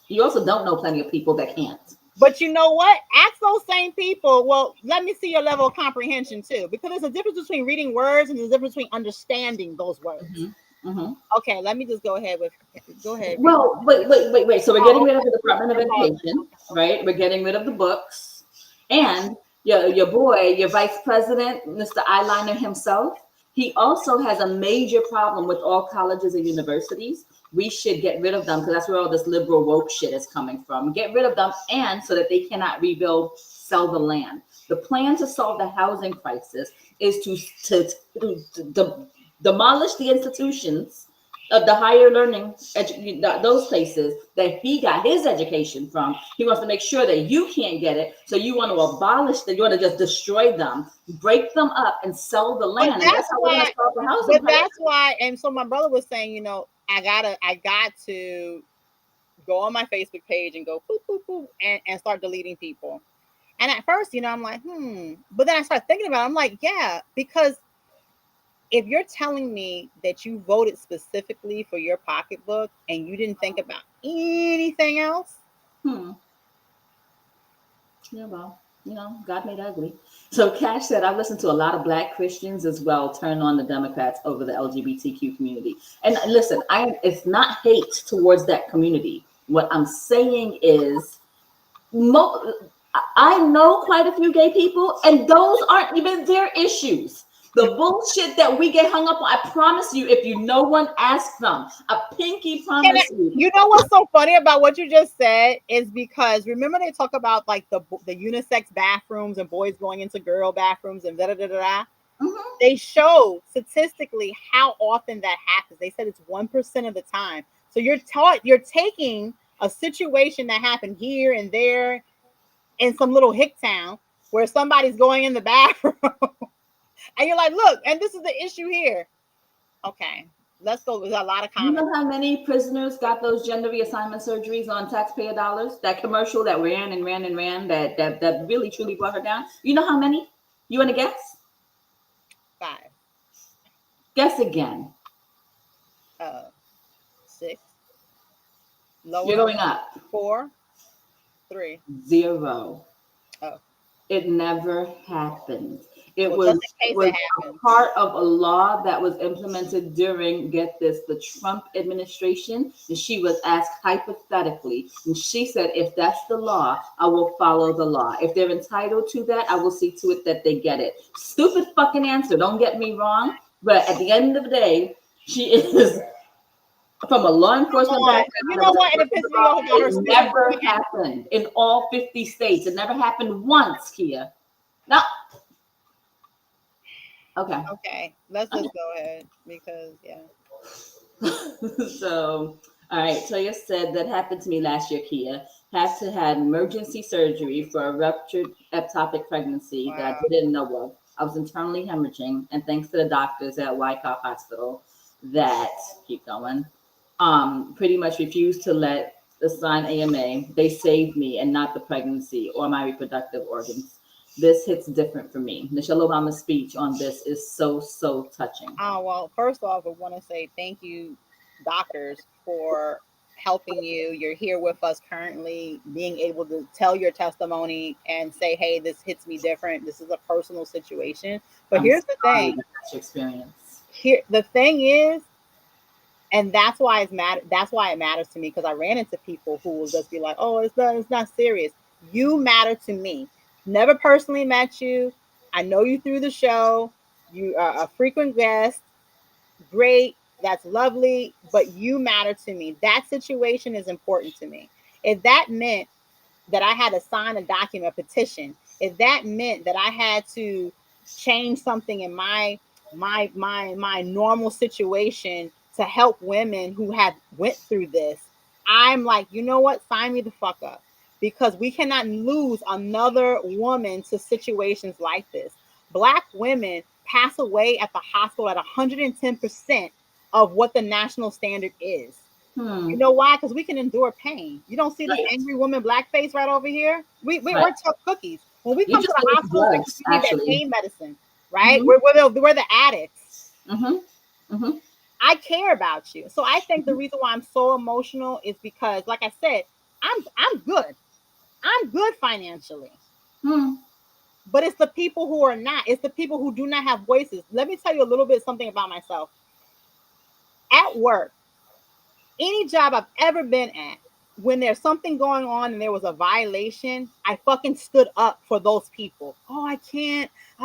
You also don't know plenty of people that can't. But you know what? Ask those same people, well, let me see your level of comprehension too. Because there's a difference between reading words and there's a difference between understanding those words. Okay, let me just go ahead. Well, wait. So we're getting rid of the Department of Education, right? We're getting rid of the books. And your boy, your vice president, Mr. Eyeliner himself, he also has a major problem with all colleges and universities. We should get rid of them because that's where all this liberal woke shit is coming from. Get rid of them, and so that they cannot rebuild, sell the land. The plan to solve the housing crisis is to demolish the institutions of the higher learning, those places that he got his education from. He wants to make sure that you can't get it. So you want to abolish them. You want to just destroy them, break them up, and sell the land. And that's how we're going to solve the housing crisis. That's why. And so my brother was saying, you know, I got to go on my Facebook page and go boop, boop, boop, and start deleting people. And at first, you know, I'm like, But then I started thinking about it. I'm like, yeah, because if you're telling me that you voted specifically for your pocketbook and you didn't think about anything else. Yeah, well, you know, God made ugly. So Cash said, I've listened to a lot of Black Christians as well turn on the Democrats over the LGBTQ community. And listen, it's not hate towards that community. What I'm saying is, I know quite a few gay people, and those aren't even their issues. The bullshit that we get hung up on, I promise you, if no one asks them, a pinky promise you. You know what's so funny about what you just said is because remember they talk about like the unisex bathrooms and boys going into girl bathrooms and da da da da. Mm-hmm. They show statistically how often that happens. They said it's 1% of the time. So you're taking a situation that happened here and there in some little hick town where somebody's going in the bathroom, and you're like, look, and this is the issue here. Okay, let's go. There's a lot of comments. You know how many prisoners got those gender reassignment surgeries on taxpayer dollars? That commercial that ran and ran and ran that really truly brought her down. You know how many? You want to guess? 5. Guess again. 6. Lower. You're going up. 4. 3. 0. Oh. It never happened. It was a part of a law that was implemented during, get this, the Trump administration. And she was asked hypothetically. And she said, if that's the law, I will follow the law. If they're entitled to that, I will see to it that they get it. Stupid fucking answer. Don't get me wrong. But at the end of the day, she is from a law enforcement background. You know what? It never happened in all 50 states. It never happened once, Kia. No. Okay. Let's just go ahead because So, all right. Toya said that happened to me last year, Kia. Had to have emergency surgery for a ruptured ectopic pregnancy that I didn't know of. I was internally hemorrhaging, and thanks to the doctors at Wyckoff Hospital that keep going, pretty much refused to let assign AMA. They saved me and not the pregnancy or my reproductive organs. This hits different for me. Michelle Obama's speech on this is so touching. Oh, well, first off, I want to say thank you, doctors, for helping you. You're here with us currently, being able to tell your testimony and say, hey, this hits me different. This is a personal situation. But here's the thing. That's your experience. Here, the thing is, and that's why it matters to me, because I ran into people who will just be like, oh, it's not serious. You matter to me. Never personally met you. I know you through the show. You are a frequent guest. Great. That's lovely. But you matter to me. That situation is important to me. If that meant that I had to sign a document, a petition, if that meant that I had to change something in my normal situation to help women who have went through this, I'm like, you know what? Sign me the fuck up. Because we cannot lose another woman to situations like this. Black women pass away at the hospital at 110% of what the national standard is. You know why? Because we can endure pain. You don't see this angry woman black face right over here? We're tough cookies. When we come to the hospital, we need that pain medicine, right? Mm-hmm. We're the addicts. Mm-hmm. I care about you. So I think the reason why I'm so emotional is because, like I said, I'm good. I'm good financially. But it's the people who are not. It's the people who do not have voices. Let me tell you a little bit something about myself. At work, any job I've ever been at, when there's something going on and there was a violation, I fucking stood up for those people. Oh, I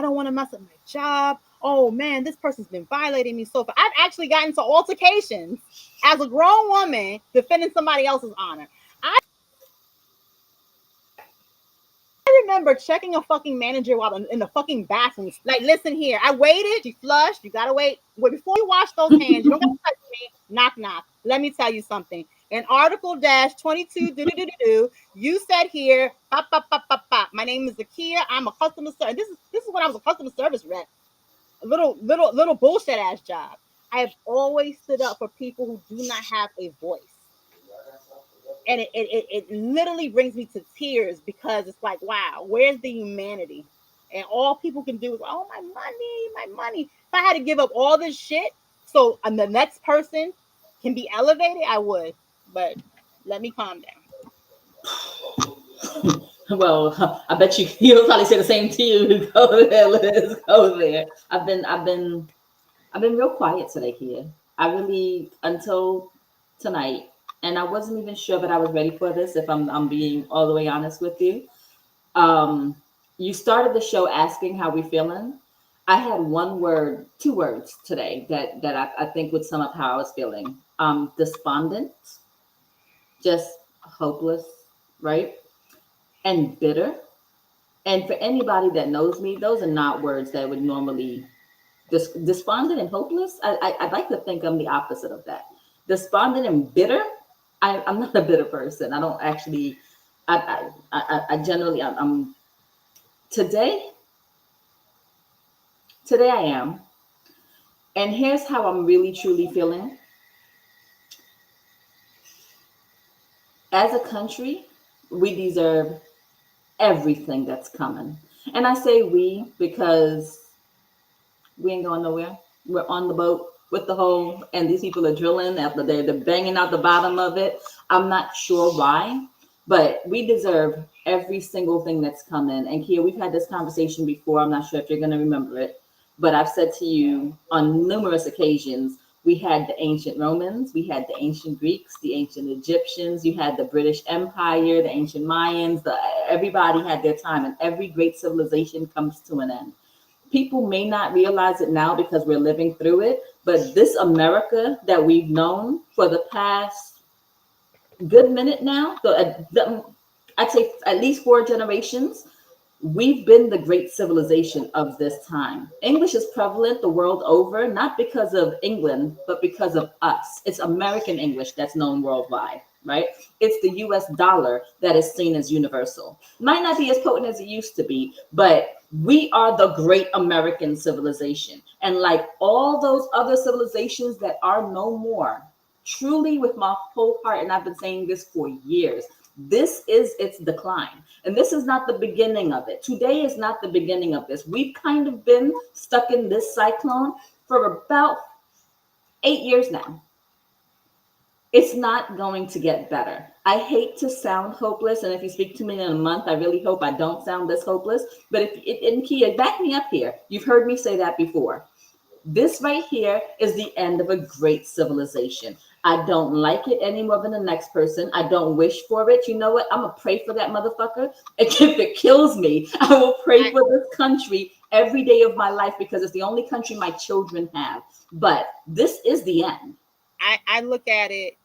don't want to mess up my job. Oh man, this person's been violating me so far. I've actually gotten into altercations as a grown woman defending somebody else's honor. I remember checking a fucking manager while in the fucking bathroom. Like, listen here, I waited. You flushed. You gotta wait. Before you wash those hands, you don't gotta touch me. Knock, knock. Let me tell you something. In Article -22, you said here, pop, pop, pop, pop, pop. My name is Zakia. I'm a customer service. This is when I was a customer service rep. A little bullshit ass job. I have always stood up for people who do not have a voice. And it literally brings me to tears because it's like, wow, where's the humanity? And all people can do is, oh, my money. If I had to give up all this shit so the next person can be elevated, I would. But let me calm down. Well, I bet you'll probably say the same to you. Go there, Liz. Go there. I've been real quiet today here. I really, until tonight. And I wasn't even sure that I was ready for this, if I'm being all the way honest with you. You started the show asking how we feeling. I had two words today that I think would sum up how I was feeling. Despondent, just hopeless, right? And bitter. And for anybody that knows me, those are not words that would normally despondent and hopeless. I'd like to think I'm the opposite of that. Despondent and bitter. I'm not a bitter person. I don't actually. I generally I'm today. Today I am, and here's how I'm really truly feeling. As a country, we deserve everything that's coming, and I say we because we ain't going nowhere. We're on the boat with the hole, and these people are drilling after they're banging out the bottom of it. I'm not sure why, but we deserve every single thing that's coming. And Kia, we've had this conversation before. I'm not sure if you're going to remember it, but I've said to you on numerous occasions, we had the ancient Romans, we had the ancient Greeks, the ancient Egyptians, you had the British Empire, the ancient Mayans, everybody had their time, and every great civilization comes to an end. People may not realize it now because we're living through it, but this America that we've known for the past good minute now, I'd say at least 4 generations, we've been the great civilization of this time. English is prevalent the world over, not because of England, but because of us. It's American English that's known worldwide, right? It's the US dollar that is seen as universal. Might not be as potent as it used to be, but we are the great American civilization. And like all those other civilizations that are no more, truly with my whole heart, and I've been saying this for years, this is its decline. And this is not the beginning of it. Today is not the beginning of this. We've kind of been stuck in this cyclone for about 8 years now. It's not going to get better. I hate to sound hopeless. And if you speak to me in a month, I really hope I don't sound this hopeless. But and Kia, back me up here. You've heard me say that before. This right here is the end of a great civilization. I don't like it any more than the next person. I don't wish for it. You know what? I'm going to pray for that motherfucker. And if it kills me, I will pray for this country every day of my life because it's the only country my children have. But this is the end. I look at it.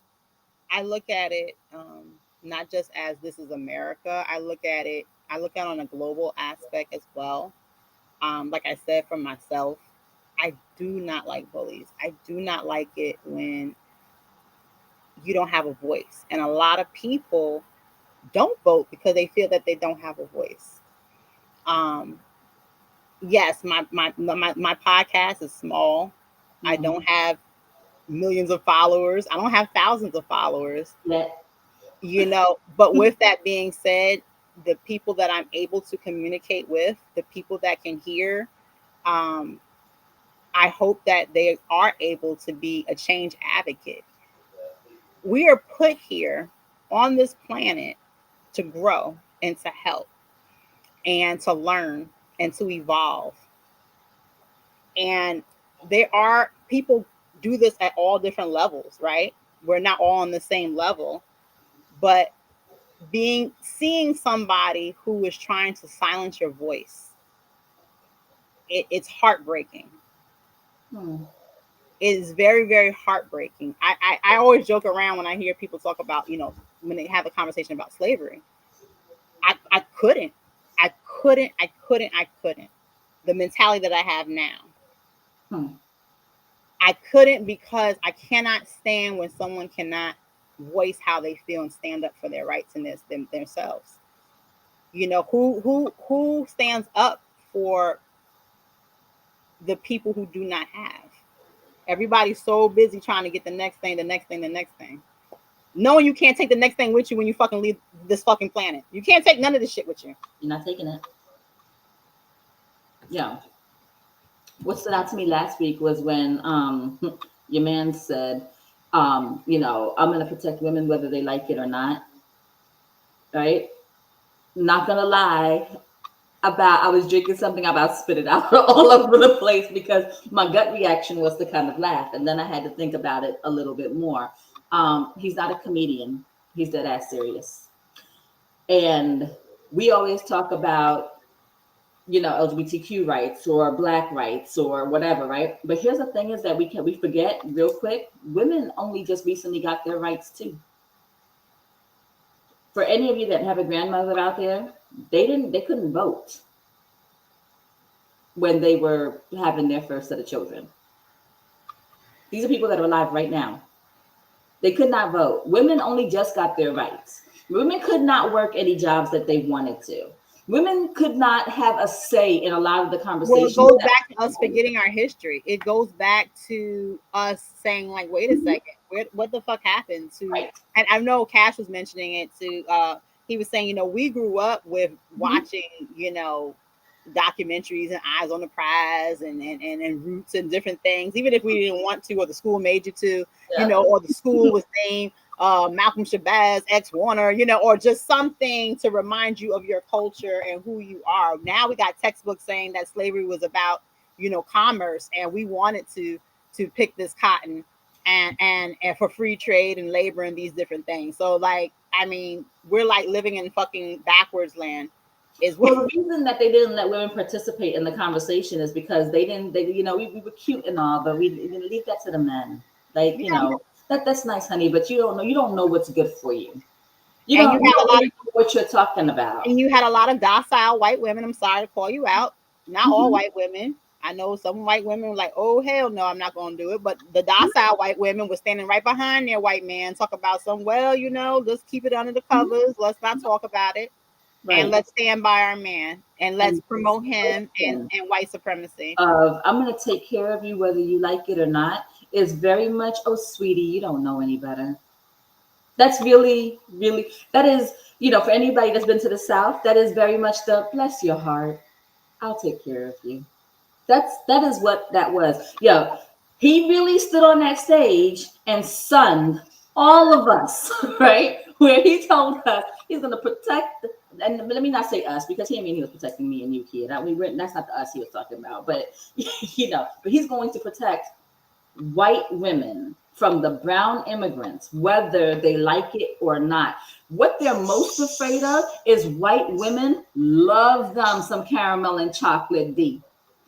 Not just as this is America. I look at it on a global aspect as well. Like I said, for myself, I do not like bullies. I do not like it when you don't have a voice. And a lot of people don't vote because they feel that they don't have a voice. Um, yes, my podcast is small. Mm-hmm. I don't have millions of followers. I don't have thousands of followers. Yeah. You know, but with that being said, the people that I'm able to communicate with, the people that can hear, I hope that they are able to be a change advocate. We are put here on this planet to grow and to help and to learn and to evolve. And there are people do this at all different levels, right? We're not all on the same level, but seeing somebody who is trying to silence your voice, it's heartbreaking. It is very, very heartbreaking. I always joke around when I hear people talk about, when they have a conversation about slavery. I couldn't. The mentality that I have now. I couldn't because I cannot stand when someone cannot voice how they feel and stand up for their rights and themselves. Who stands up for the people who do not have? Everybody's so busy trying to get the next thing, knowing you can't take the next thing with you when you fucking leave this fucking planet. You can't take none of this shit with you. You're not taking it. Yeah. What stood out to me last week was when your man said, I'm going to protect women whether they like it or not. Right? Not going to lie. I was drinking something, about spit it out all over the place because my gut reaction was to kind of laugh. And then I had to think about it a little bit more. He's not a comedian. He's dead ass serious. And we always talk about LGBTQ rights or Black rights or whatever, right? But here's the thing: is that we forget real quick. Women only just recently got their rights too. For any of you that have a grandmother out there, they couldn't vote when they were having their first set of children. These are people that are alive right now. They could not vote. Women only just got their rights. Women could not work any jobs that they wanted to. Women could not have a say in a lot of the conversations. Well, it goes back to us forgetting our history. It goes back to us saying, like, wait a second, what the fuck happened to? Right. And I know Cash was mentioning it too. He was saying, we grew up with watching, documentaries and Eyes on the Prize and Roots and different things, even if we didn't want to, or the school made you to, or the school was named Malcolm Shabazz, X Warner, or just something to remind you of your culture and who you are. Now we got textbooks saying that slavery was about, commerce, and we wanted to pick this cotton and for free trade and labor and these different things. So, like, I mean, we're like living in fucking backwards land. Well, the reason that they didn't let women participate in the conversation is because they we were cute and all, but we didn't leave that to the men. Like, that's nice, honey, but you don't know what's good for you. You don't know what you're talking about. And you had a lot of docile white women. I'm sorry to call you out. Not all white women. I know some white women were like, oh, hell no, I'm not going to do it. But the docile white women were standing right behind their white man, talk about let's keep it under the covers. Let's not talk about it. Right. And let's stand by our man and let's promote him and white supremacy. I'm going to take care of you whether you like it or not is very much, oh, sweetie, you don't know any better. That's really, really, that is, for anybody that's been to the South, that is very much the bless your heart. I'll take care of you. That is what that was. He really stood on that stage and sunned all of us, right? Where he told us he's going to protect, and let me not say us, because he was protecting me and you, kid. That's not the us he was talking about, but but he's going to protect white women from the brown immigrants, whether they like it or not. What they're most afraid of is white women love them some caramel and chocolate D.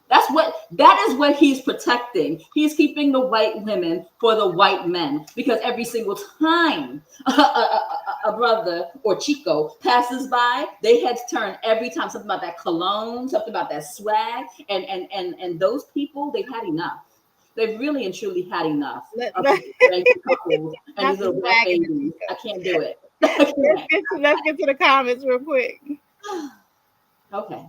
That is what he's protecting. He's keeping the white women for the white men, because every single time a brother or Chico passes by, they heads turn every time. Something about that cologne, something about that swag, and those people, they've had enough. They've really and truly had enough of these couples and these little black babies. I can't do it. Let's get to the comments real quick. Okay.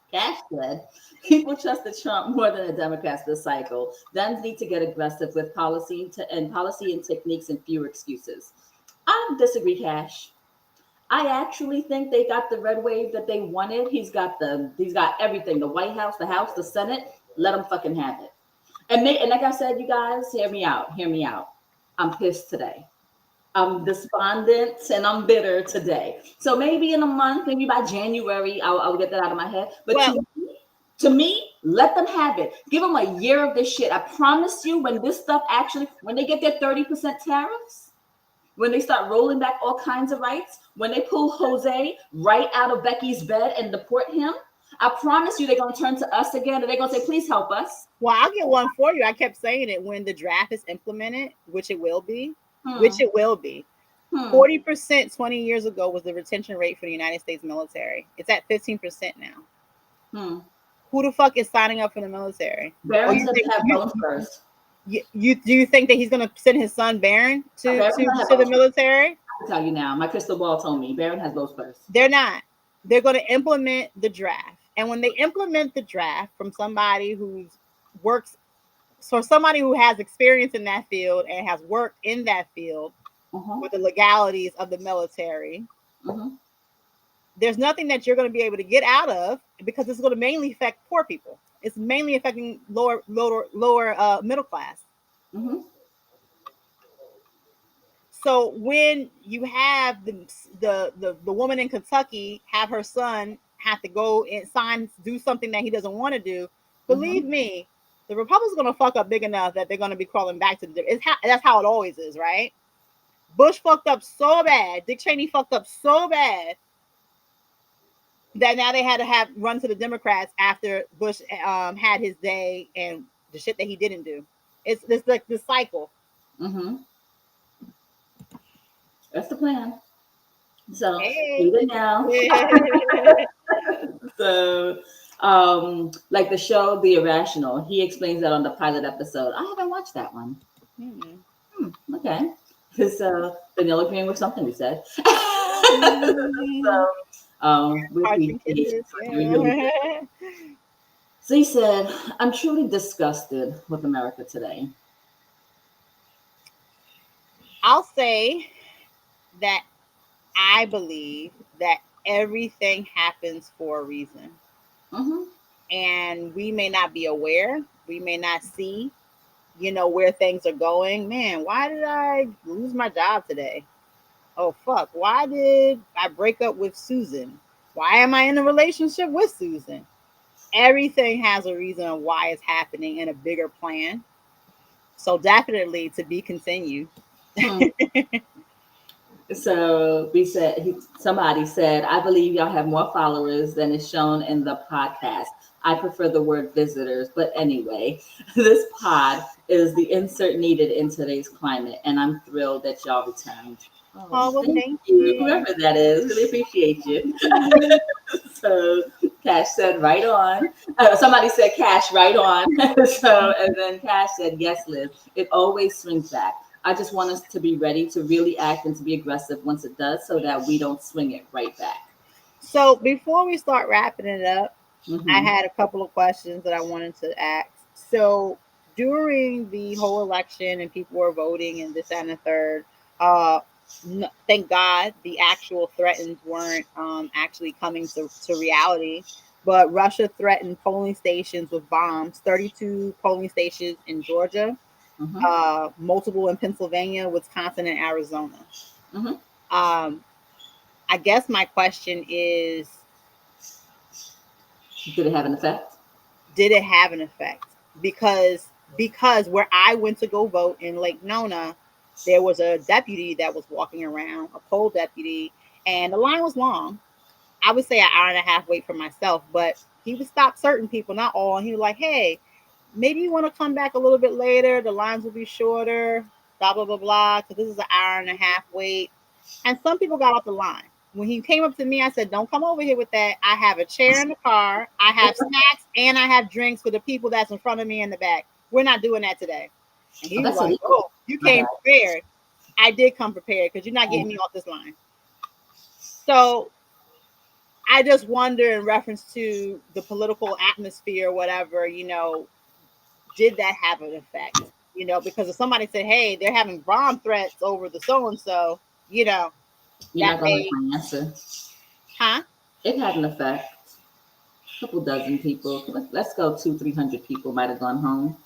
Cash said, people trusted Trump more than the Democrats this cycle. Dems need to get aggressive with policy and techniques and fewer excuses. I disagree, Cash. I actually think they got the red wave that they wanted. He's got everything: the White House, the House, the Senate. Let him fucking have it. And like I said, you guys, hear me out. I'm pissed today. I'm despondent and I'm bitter today. So maybe in a month, maybe by January, I'll get that out of my head. But to me, let them have it. Give them a year of this shit. I promise you, when this stuff when they get their 30% tariffs, when they start rolling back all kinds of rights, when they pull Jose right out of Becky's bed and deport him, I promise you they're going to turn to us again and they're going to say, please help us. Well, I'll get one for you. I kept saying it when the draft is implemented, which it will be. 40% 20 years ago was the retention rate for the United States military. It's at 15% now. Who the fuck is signing up for the military? Barron said to have both first. Do you think that he's going to send his son Barron to the military? I can tell you now. My crystal ball told me Barron has both first. They're not. They're going to implement the draft. And when they implement the draft from somebody who has experience in that field and has worked in that field with the legalities of the military, there's nothing that you're going to be able to get out of, because it's going to mainly affect poor people. It's mainly affecting lower middle class. So when you have the woman in Kentucky have her son have to go and do something that he doesn't want to do, believe me, the Republicans are going to fuck up big enough that they're going to be crawling back to that's how it always is, right? Bush fucked up so bad. Dick Cheney fucked up so bad. that now they had to have run to the Democrats after Bush had his day and the shit that he didn't do. It's like the cycle. Mm-hmm. That's the plan. So Hey. even now. So like the show The Irrational, he explains that on the pilot episode. I haven't watched that one. Okay. So then you'll agree with something we said. So with the so he said, I'm truly disgusted with America today. I'll say that I believe that everything happens for a reason. Mm-hmm. And we may not be aware, we may not see, where things are going. Man, why did I lose my job today? Oh, fuck. Why did I break up with Susan? Why am I in a relationship with Susan? Everything has a reason why it's happening in a bigger plan. So definitely to be continued. So we said, somebody said, I believe y'all have more followers than is shown in the podcast. I prefer the word visitors, but anyway, this pod is the insert needed in today's climate, and I'm thrilled that y'all returned. Oh, well, thank you. Whoever that is, really appreciate you. So Cash said, right on. Somebody said, Cash, right on. So, and then Cash said, yes, Liz, it always swings back. I just want us to be ready to really act and to be aggressive once it does so that we don't swing it right back. So before we start wrapping it up, I had a couple of questions that I wanted to ask. So during the whole election and people were voting and this and the third, thank God the actual threats weren't actually coming to reality. But Russia threatened polling stations with bombs, 32 polling stations in Georgia, multiple in Pennsylvania, Wisconsin, and Arizona. I guess my question is, did it have an effect? Did it have an effect? Because where I went to go vote in Lake Nona, there was a deputy that was walking around, a poll deputy, and the line was long. I would say an hour and a half wait for myself, but he would stop certain people, not all. And he was like, hey, maybe you want to come back a little bit later. The lines will be shorter, blah, blah, blah, blah, because this is an hour and a half wait. And some people got off the line. When he came up to me, I said, don't come over here with that. I have a chair in the car. I have snacks and I have drinks for the people that's in front of me in the back. We're not doing that today. And he was like, oh, you came prepared. I did come prepared because you're not getting me off this line. So I just wonder, in reference to the political atmosphere or whatever, did that have an effect? Because if somebody said, hey, they're having bomb threats over the so-and-so, you're not going to answer. Huh? It had an effect. A couple dozen people. Let's go 200-300 people might have gone home.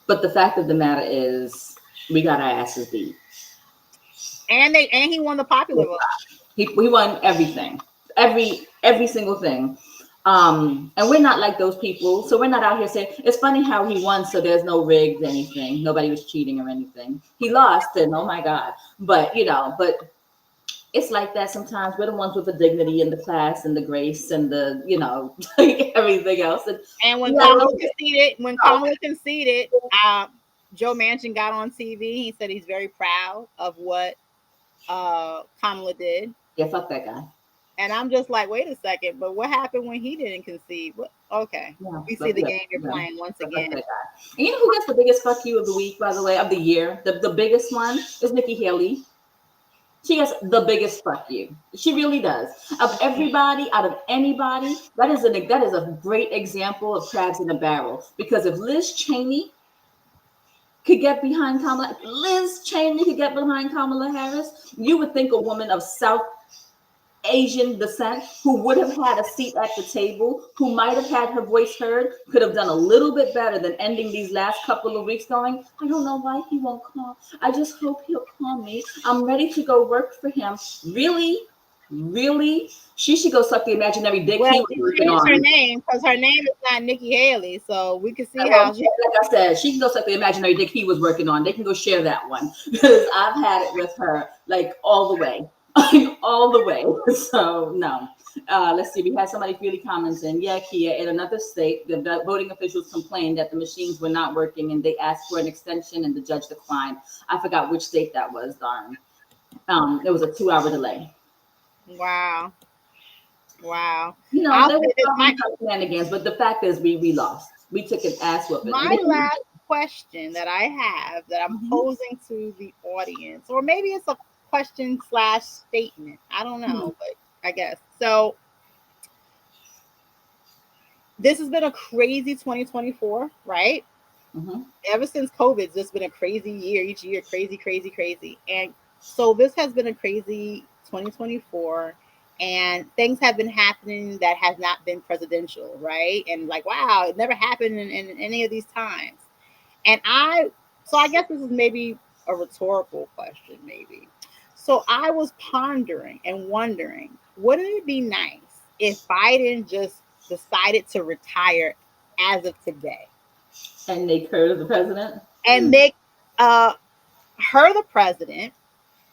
But the fact of the matter is, we got our asses beat. And he won the popular vote. He won everything, every single thing. And we're not like those people, so we're not out here saying it's funny how he won, so there's no rigged anything. Nobody was cheating or anything. He lost, and oh my God, but it's like that sometimes. We're the ones with the dignity and the class and the grace and the everything else. And when Kamala conceded, Joe Manchin got on TV. He said he's very proud of what Kamala did. Yeah, fuck that guy. And I'm just like, wait a second, but what happened when he didn't concede? Okay, we see the game you're playing once again. And you know who gets the biggest fuck you of the week, by the way, of the year? The biggest one is Nikki Haley. She gets the biggest fuck you. She really does. Of everybody, out of anybody, that is a great example of crabs in a barrel. Because if Liz Cheney could get behind Kamala Harris, you would think a woman of South Asian descent who would have had a seat at the table, who might have had her voice heard, could have done a little bit better than ending these last couple of weeks going, I don't know why he won't call. I just hope he'll call me. I'm ready to go work for him. Really? She should go suck the imaginary dick he was working on. Her name, because her name is not Nikki Haley, so we can see how she. Like I said, she can go suck the imaginary dick he was working on. They can go share that one because I've had it with her like all the way. all the way. So no. Let's see. We had somebody really commenting. Yeah, Kia. In another state, the voting officials complained that the machines were not working, and they asked for an extension, and the judge declined. I forgot which state that was. Darn. There was a 2-hour delay. Wow. Wow. You know, I'll there say was this, some shenanigans, but the fact is, we lost. We took an ass whooping. my last question that I have that I'm Mhm. posing to the audience, or maybe it's a question slash statement. I don't know, but I guess so. This has been a crazy 2024, right? Mhm. Ever since COVID, it's just been a crazy year. Each year, crazy, crazy, crazy. And so this has been a crazy 2024. And things have been happening that has not been presidential, right? And like, wow, it never happened in any of these times. And so I guess this is maybe a rhetorical question, maybe. So I was pondering and wondering, wouldn't it be nice if Biden just decided to retire as of today And Nick Curtis, the president. and make uh, her the president?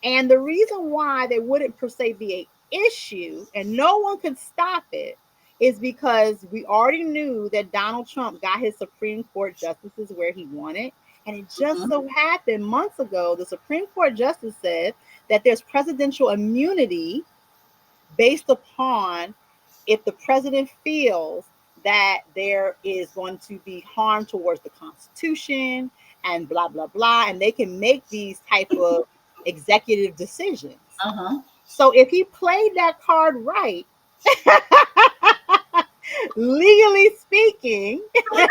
And the reason why there wouldn't per se be a issue and no one could stop it is because we already knew that Donald Trump got his Supreme Court justices where he wanted. And it just Mhm. so happened months ago, the Supreme Court justice said that there's presidential immunity based upon if the president feels that there is going to be harm towards the Constitution and blah blah blah, and they can make these type of executive decisions. Uh-huh. So if he played that card right, legally speaking, it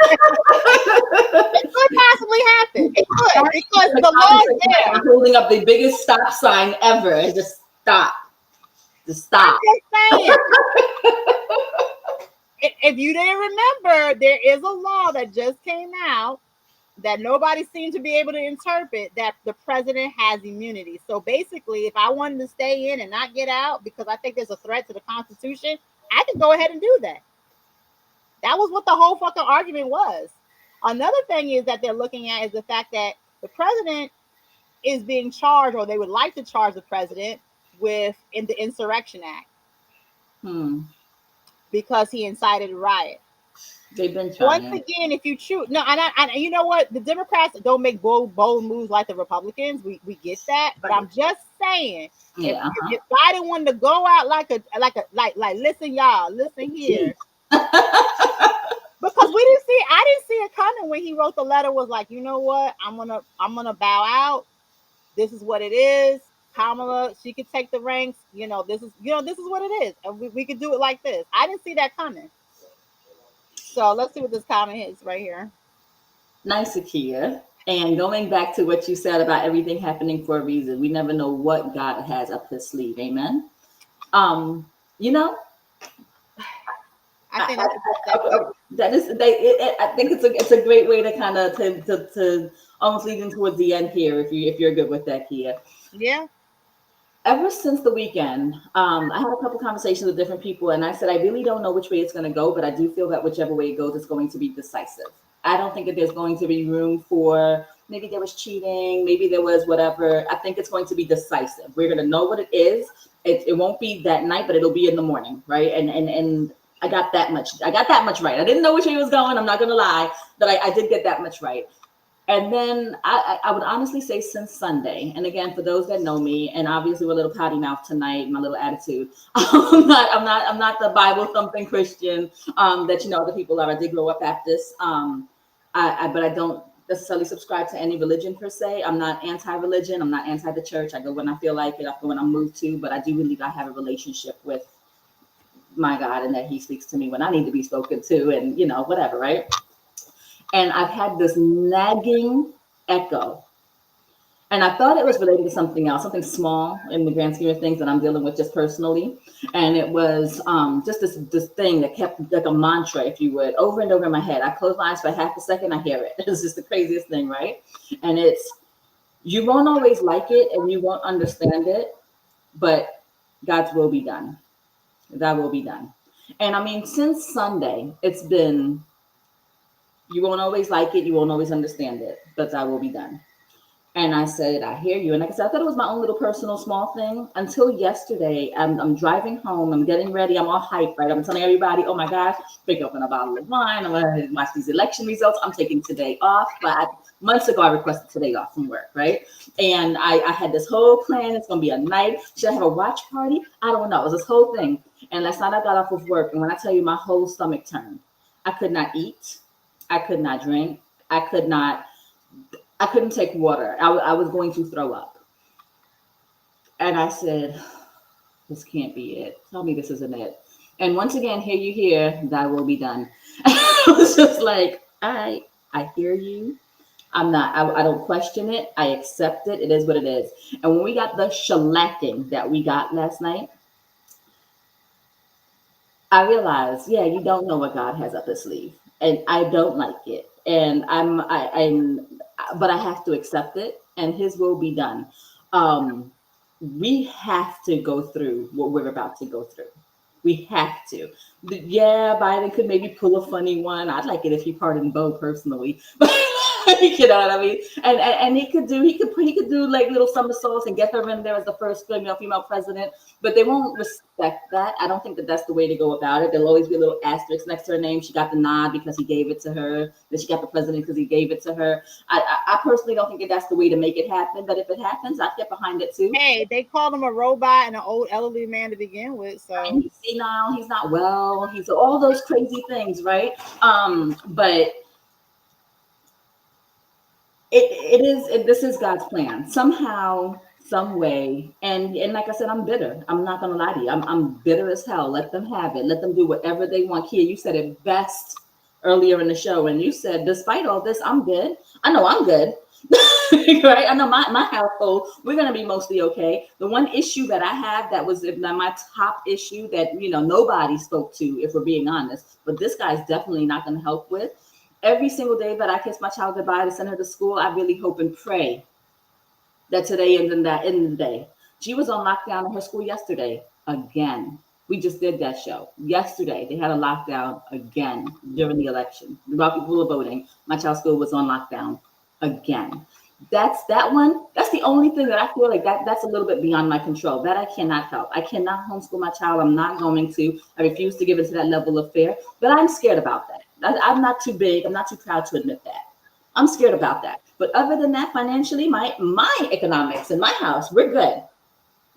could possibly happen. It could, because the law is there. I'm holding up the biggest stop sign ever and just stop. Just I'm stop. just saying. If you didn't remember, there is a law that just came out that nobody seemed to be able to interpret, that the president has immunity. So basically, if I wanted to stay in and not get out because I think there's a threat to the Constitution, I can go ahead and do that. That was what the whole fucking argument was. Another thing is that they're looking at is the fact that the president is being charged, or they would like to charge the president with in the Insurrection Act because he incited a riot. They've been Once trying. again, if you choose, no, and you know what, the Democrats don't make bold moves like the Republicans. We get that, but I'm just saying, if, Yeah. if Biden wanted to go out like listen, y'all, listen here, because I didn't see it coming when he wrote the letter. Was like, you know what, I'm gonna bow out. This is what it is. Kamala, she could take the ranks. This is what it is, and we could do it like this. I didn't see that coming. So let's see what this comment is right here. Nice, Akia. And going back to what you said about everything happening for a reason, we never know what God has up his sleeve. Amen. You know, I think that is I think it's a great way to kind of to almost leading towards the end here if you're good with that, Kia. yeah. Ever since the weekend, I had a couple conversations with different people, and I said I really don't know which way it's going to go, but I do feel that whichever way it goes, it's going to be decisive. I don't think that there's going to be room for maybe there was cheating, maybe there was whatever. I think it's going to be decisive. We're going to know what it is. It won't be that night, but it'll be in the morning, right? And I got that much. I got that much right. I didn't know which way it was going. I'm not going to lie, but I did get that much right. And then I would honestly say since Sunday, and again, for those that know me, and obviously we're a little potty mouth tonight, my little attitude. I'm not the Bible thumping Christian that other people are. I did grow up Baptist, but I don't necessarily subscribe to any religion per se. I'm not anti-religion. I'm not anti the church. I go when I feel like it. I go when I'm moved to. But I do believe I have a relationship with my God, and that He speaks to me when I need to be spoken to, and whatever, right? And I've had this nagging echo. And I thought it was related to something else, something small in the grand scheme of things that I'm dealing with just personally. And it was just this thing that kept like a mantra, if you would, over and over in my head. I close my eyes for half a second, I hear it. It's just the craziest thing, right? And it's, you won't always like it and you won't understand it, but God's will be done. God will be done. And I mean, since Sunday, it's been, you won't always like it, you won't always understand it, but that will be done. And I said, I hear you. And like I said, I thought it was my own little personal small thing until yesterday. I'm driving home. I'm getting ready. I'm all hyped, right? I'm telling everybody, oh my gosh, pick up a bottle of wine. I'm going to watch these election results. I'm taking today off. But months ago, I requested today off from work, right? And I had this whole plan. It's going to be a night. Should I have a watch party? I don't know. It was this whole thing. And last night I got off of work. And when I tell you my whole stomach turned, I could not eat. I could not drink. I couldn't take water. I was going to throw up. And I said, this can't be it. Tell me this isn't it. And once again, here you hear, thy will be done. I was just like, I hear you. I don't question it. I accept it. It is what it is. And when we got the shellacking that we got last night, I realized, yeah, you don't know what God has up his sleeve. And I don't like it. And but I have to accept it and his will be done. Um, we have to go through what we're about to go through. We have to. Yeah, Biden could maybe pull a funny one. I'd like it if he pardoned Bo personally. You know what I mean? And he could do like little somersaults and get her in there as the first female president. But they won't respect that. I don't think that that's the way to go about it. There'll always be a little asterisk next to her name. She got the nod because he gave it to her. Then she got the president because he gave it to her. I personally don't think that that's the way to make it happen. But if it happens, I'd get behind it too. Hey, they called him a robot and an old elderly man to begin with. So And he's senile. He's not well. He's all those crazy things, right? But this is God's plan somehow, some way. And like I said, I'm bitter. I'm not gonna lie to you. I'm bitter as hell. Let them have it. Let them do whatever they want. Kia, you said it best earlier in the show, and you said, despite all this, I'm good. I know I'm good. Right? I know my household, we're gonna be mostly okay. The one issue that I have that was my top issue that nobody spoke to, if we're being honest, but this guy's definitely not gonna help with. Every single day that I kiss my child goodbye to send her to school, I really hope and pray that today ends in that end of the day. She was on lockdown in her school yesterday again. We just did that show yesterday. They had a lockdown again during the election. While people were voting, my child's school was on lockdown again. That's that one. That's the only thing that I feel like that's a little bit beyond my control. That I cannot help. I cannot homeschool my child. I'm not going to. I refuse to give it to that level of fear. But I'm scared about that. I'm not too big. I'm not too proud to admit that. I'm scared about that. But other than that, financially, my economics in my house, we're good.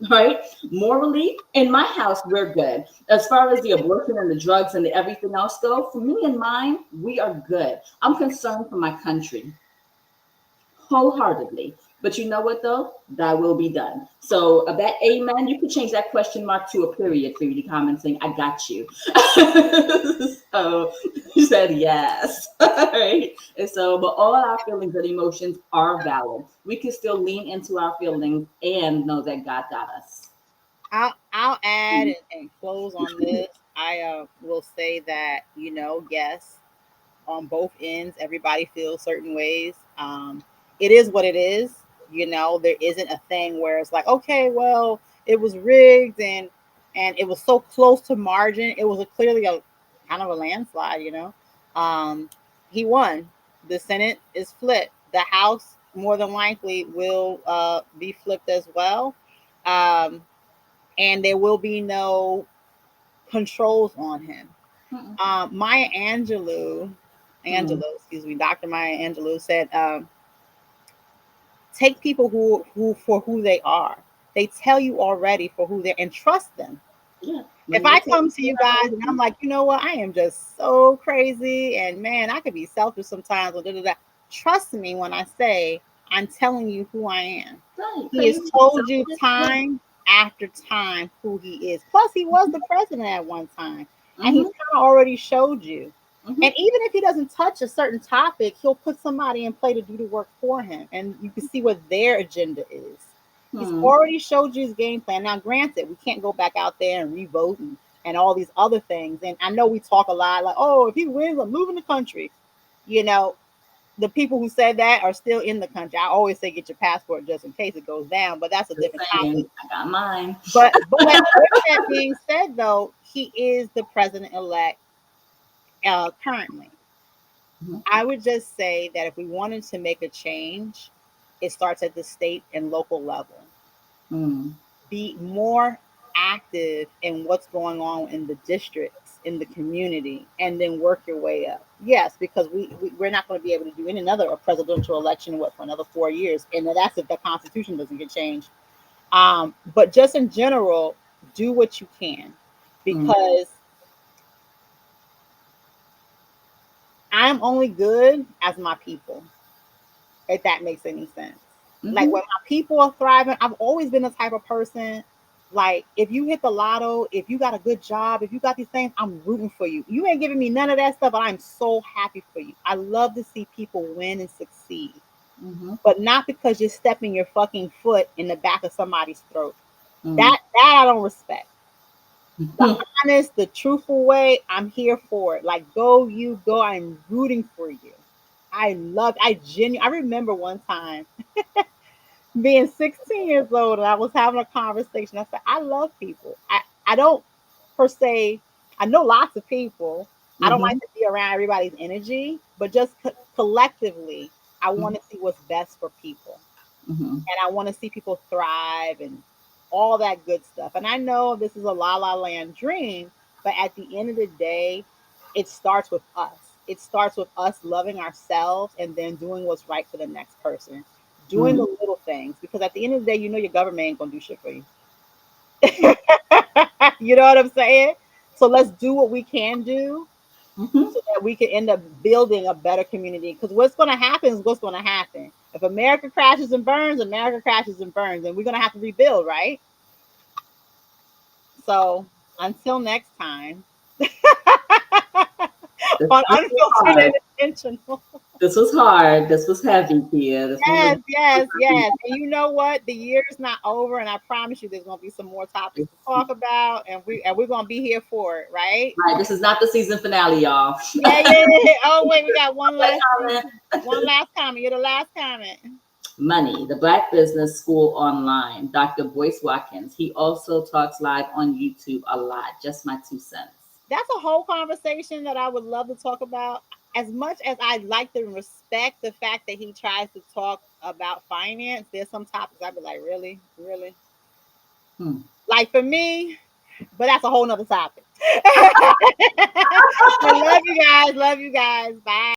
Right? Morally, in my house, we're good. As far as the abortion and the drugs and the everything else go, for me and mine, we are good. I'm concerned for my country wholeheartedly. But you know what though? Thy will be done. So that amen, you could change that question mark to a period for you commenting, I got you. So you said yes. Right? And so, but all our feelings and emotions are valid. We can still lean into our feelings and know that God got us. I'll add and close on this. I will say that yes, on both ends, everybody feels certain ways. It is what it is. There isn't a thing where it's like, okay, well, it was rigged and it was so close to margin. It was clearly a kind of a landslide. He won. The Senate is flipped. The House more than likely will be flipped as well. Um, and there will be no controls on him. Maya Angelou, excuse me, Dr. Maya Angelou said, take people who for who they are. They tell you already for who they're, and trust them. Yeah. If I come to you guys and I'm like, you know what, I am just so crazy, and man, I could be selfish sometimes, or da, da, da. Trust me when I say I'm telling you who I am. Right. He has told you time after time who he is. Plus, he was the president at one time, and he's kind of already showed you. And even if he doesn't touch a certain topic, he'll put somebody in play to do the work for him, and you can see what their agenda is. He's already showed you his game plan. Now, granted, we can't go back out there and re-vote and all these other things. And I know we talk a lot like, oh, if he wins, I'm moving the country. The people who said that are still in the country. I always say get your passport just in case it goes down, but that's a different topic. I got mine. But with that being said, though, he is the president-elect currently. I would just say that if we wanted to make a change, it starts at the state and local level. Mm. Be more active in what's going on in the districts, in the community, and then work your way up. Yes, because we're not going to be able to do another presidential election for another 4 years, and that's if the Constitution doesn't get changed. But just in general, do what you can, Mm. because I'm only good as my people, if that makes any sense. Like Mm-hmm. when my people are thriving, I've always been the type of person. Like if you hit the lotto, if you got a good job, if you got these things, I'm rooting for you. You ain't giving me none of that stuff, but I'm so happy for you. I love to see people win and succeed, Mm-hmm. but not because you're stepping your fucking foot in the back of somebody's throat. Mm. That I don't respect. The honest, the truthful way, I'm here for it. Like go, you go. I'm rooting for you. I remember one time being 16 years old and I was having a conversation. I said, I love people. I don't per se, I know lots of people. I don't Mm-hmm. like to be around everybody's energy, but just collectively, I want to see what's best for people. Mm-hmm. And I want to see people thrive and all that good stuff. And I know this is a la la land dream, but at the end of the day, it starts with us. It starts with us loving ourselves and then doing what's right for the next person, doing Mm. the little things. Because at the end of the day, you know your government ain't gonna do shit for you. You know what I'm saying? So let's do what we can do Mm-hmm. so that we can end up building a better community. Because what's going to happen is what's going to happen. If America crashes and burns, America crashes and burns, and we're going to have to rebuild, right? So until next time, on This was unfiltered hard. and intentional. This was hard. This was heavy, Kia. This one was Yes, yes, yes. And you know what? The year is not over, and I promise you, there's going to be some more topics to talk about, and we're going to be here for it, right? right. This is not the season finale, y'all. Yeah, yeah, yeah. Oh wait, we got one last Comment. thing. One last comment. You're the last comment. Money, the Black Business School Online, Dr. Boyce Watkins. He also talks live on YouTube a lot. Just my 2 cents. That's a whole conversation that I would love to talk about. As much as I like to respect the fact that he tries to talk about finance, there's some topics I'd be like, really, really, Hmm. like for me. But that's a whole nother topic.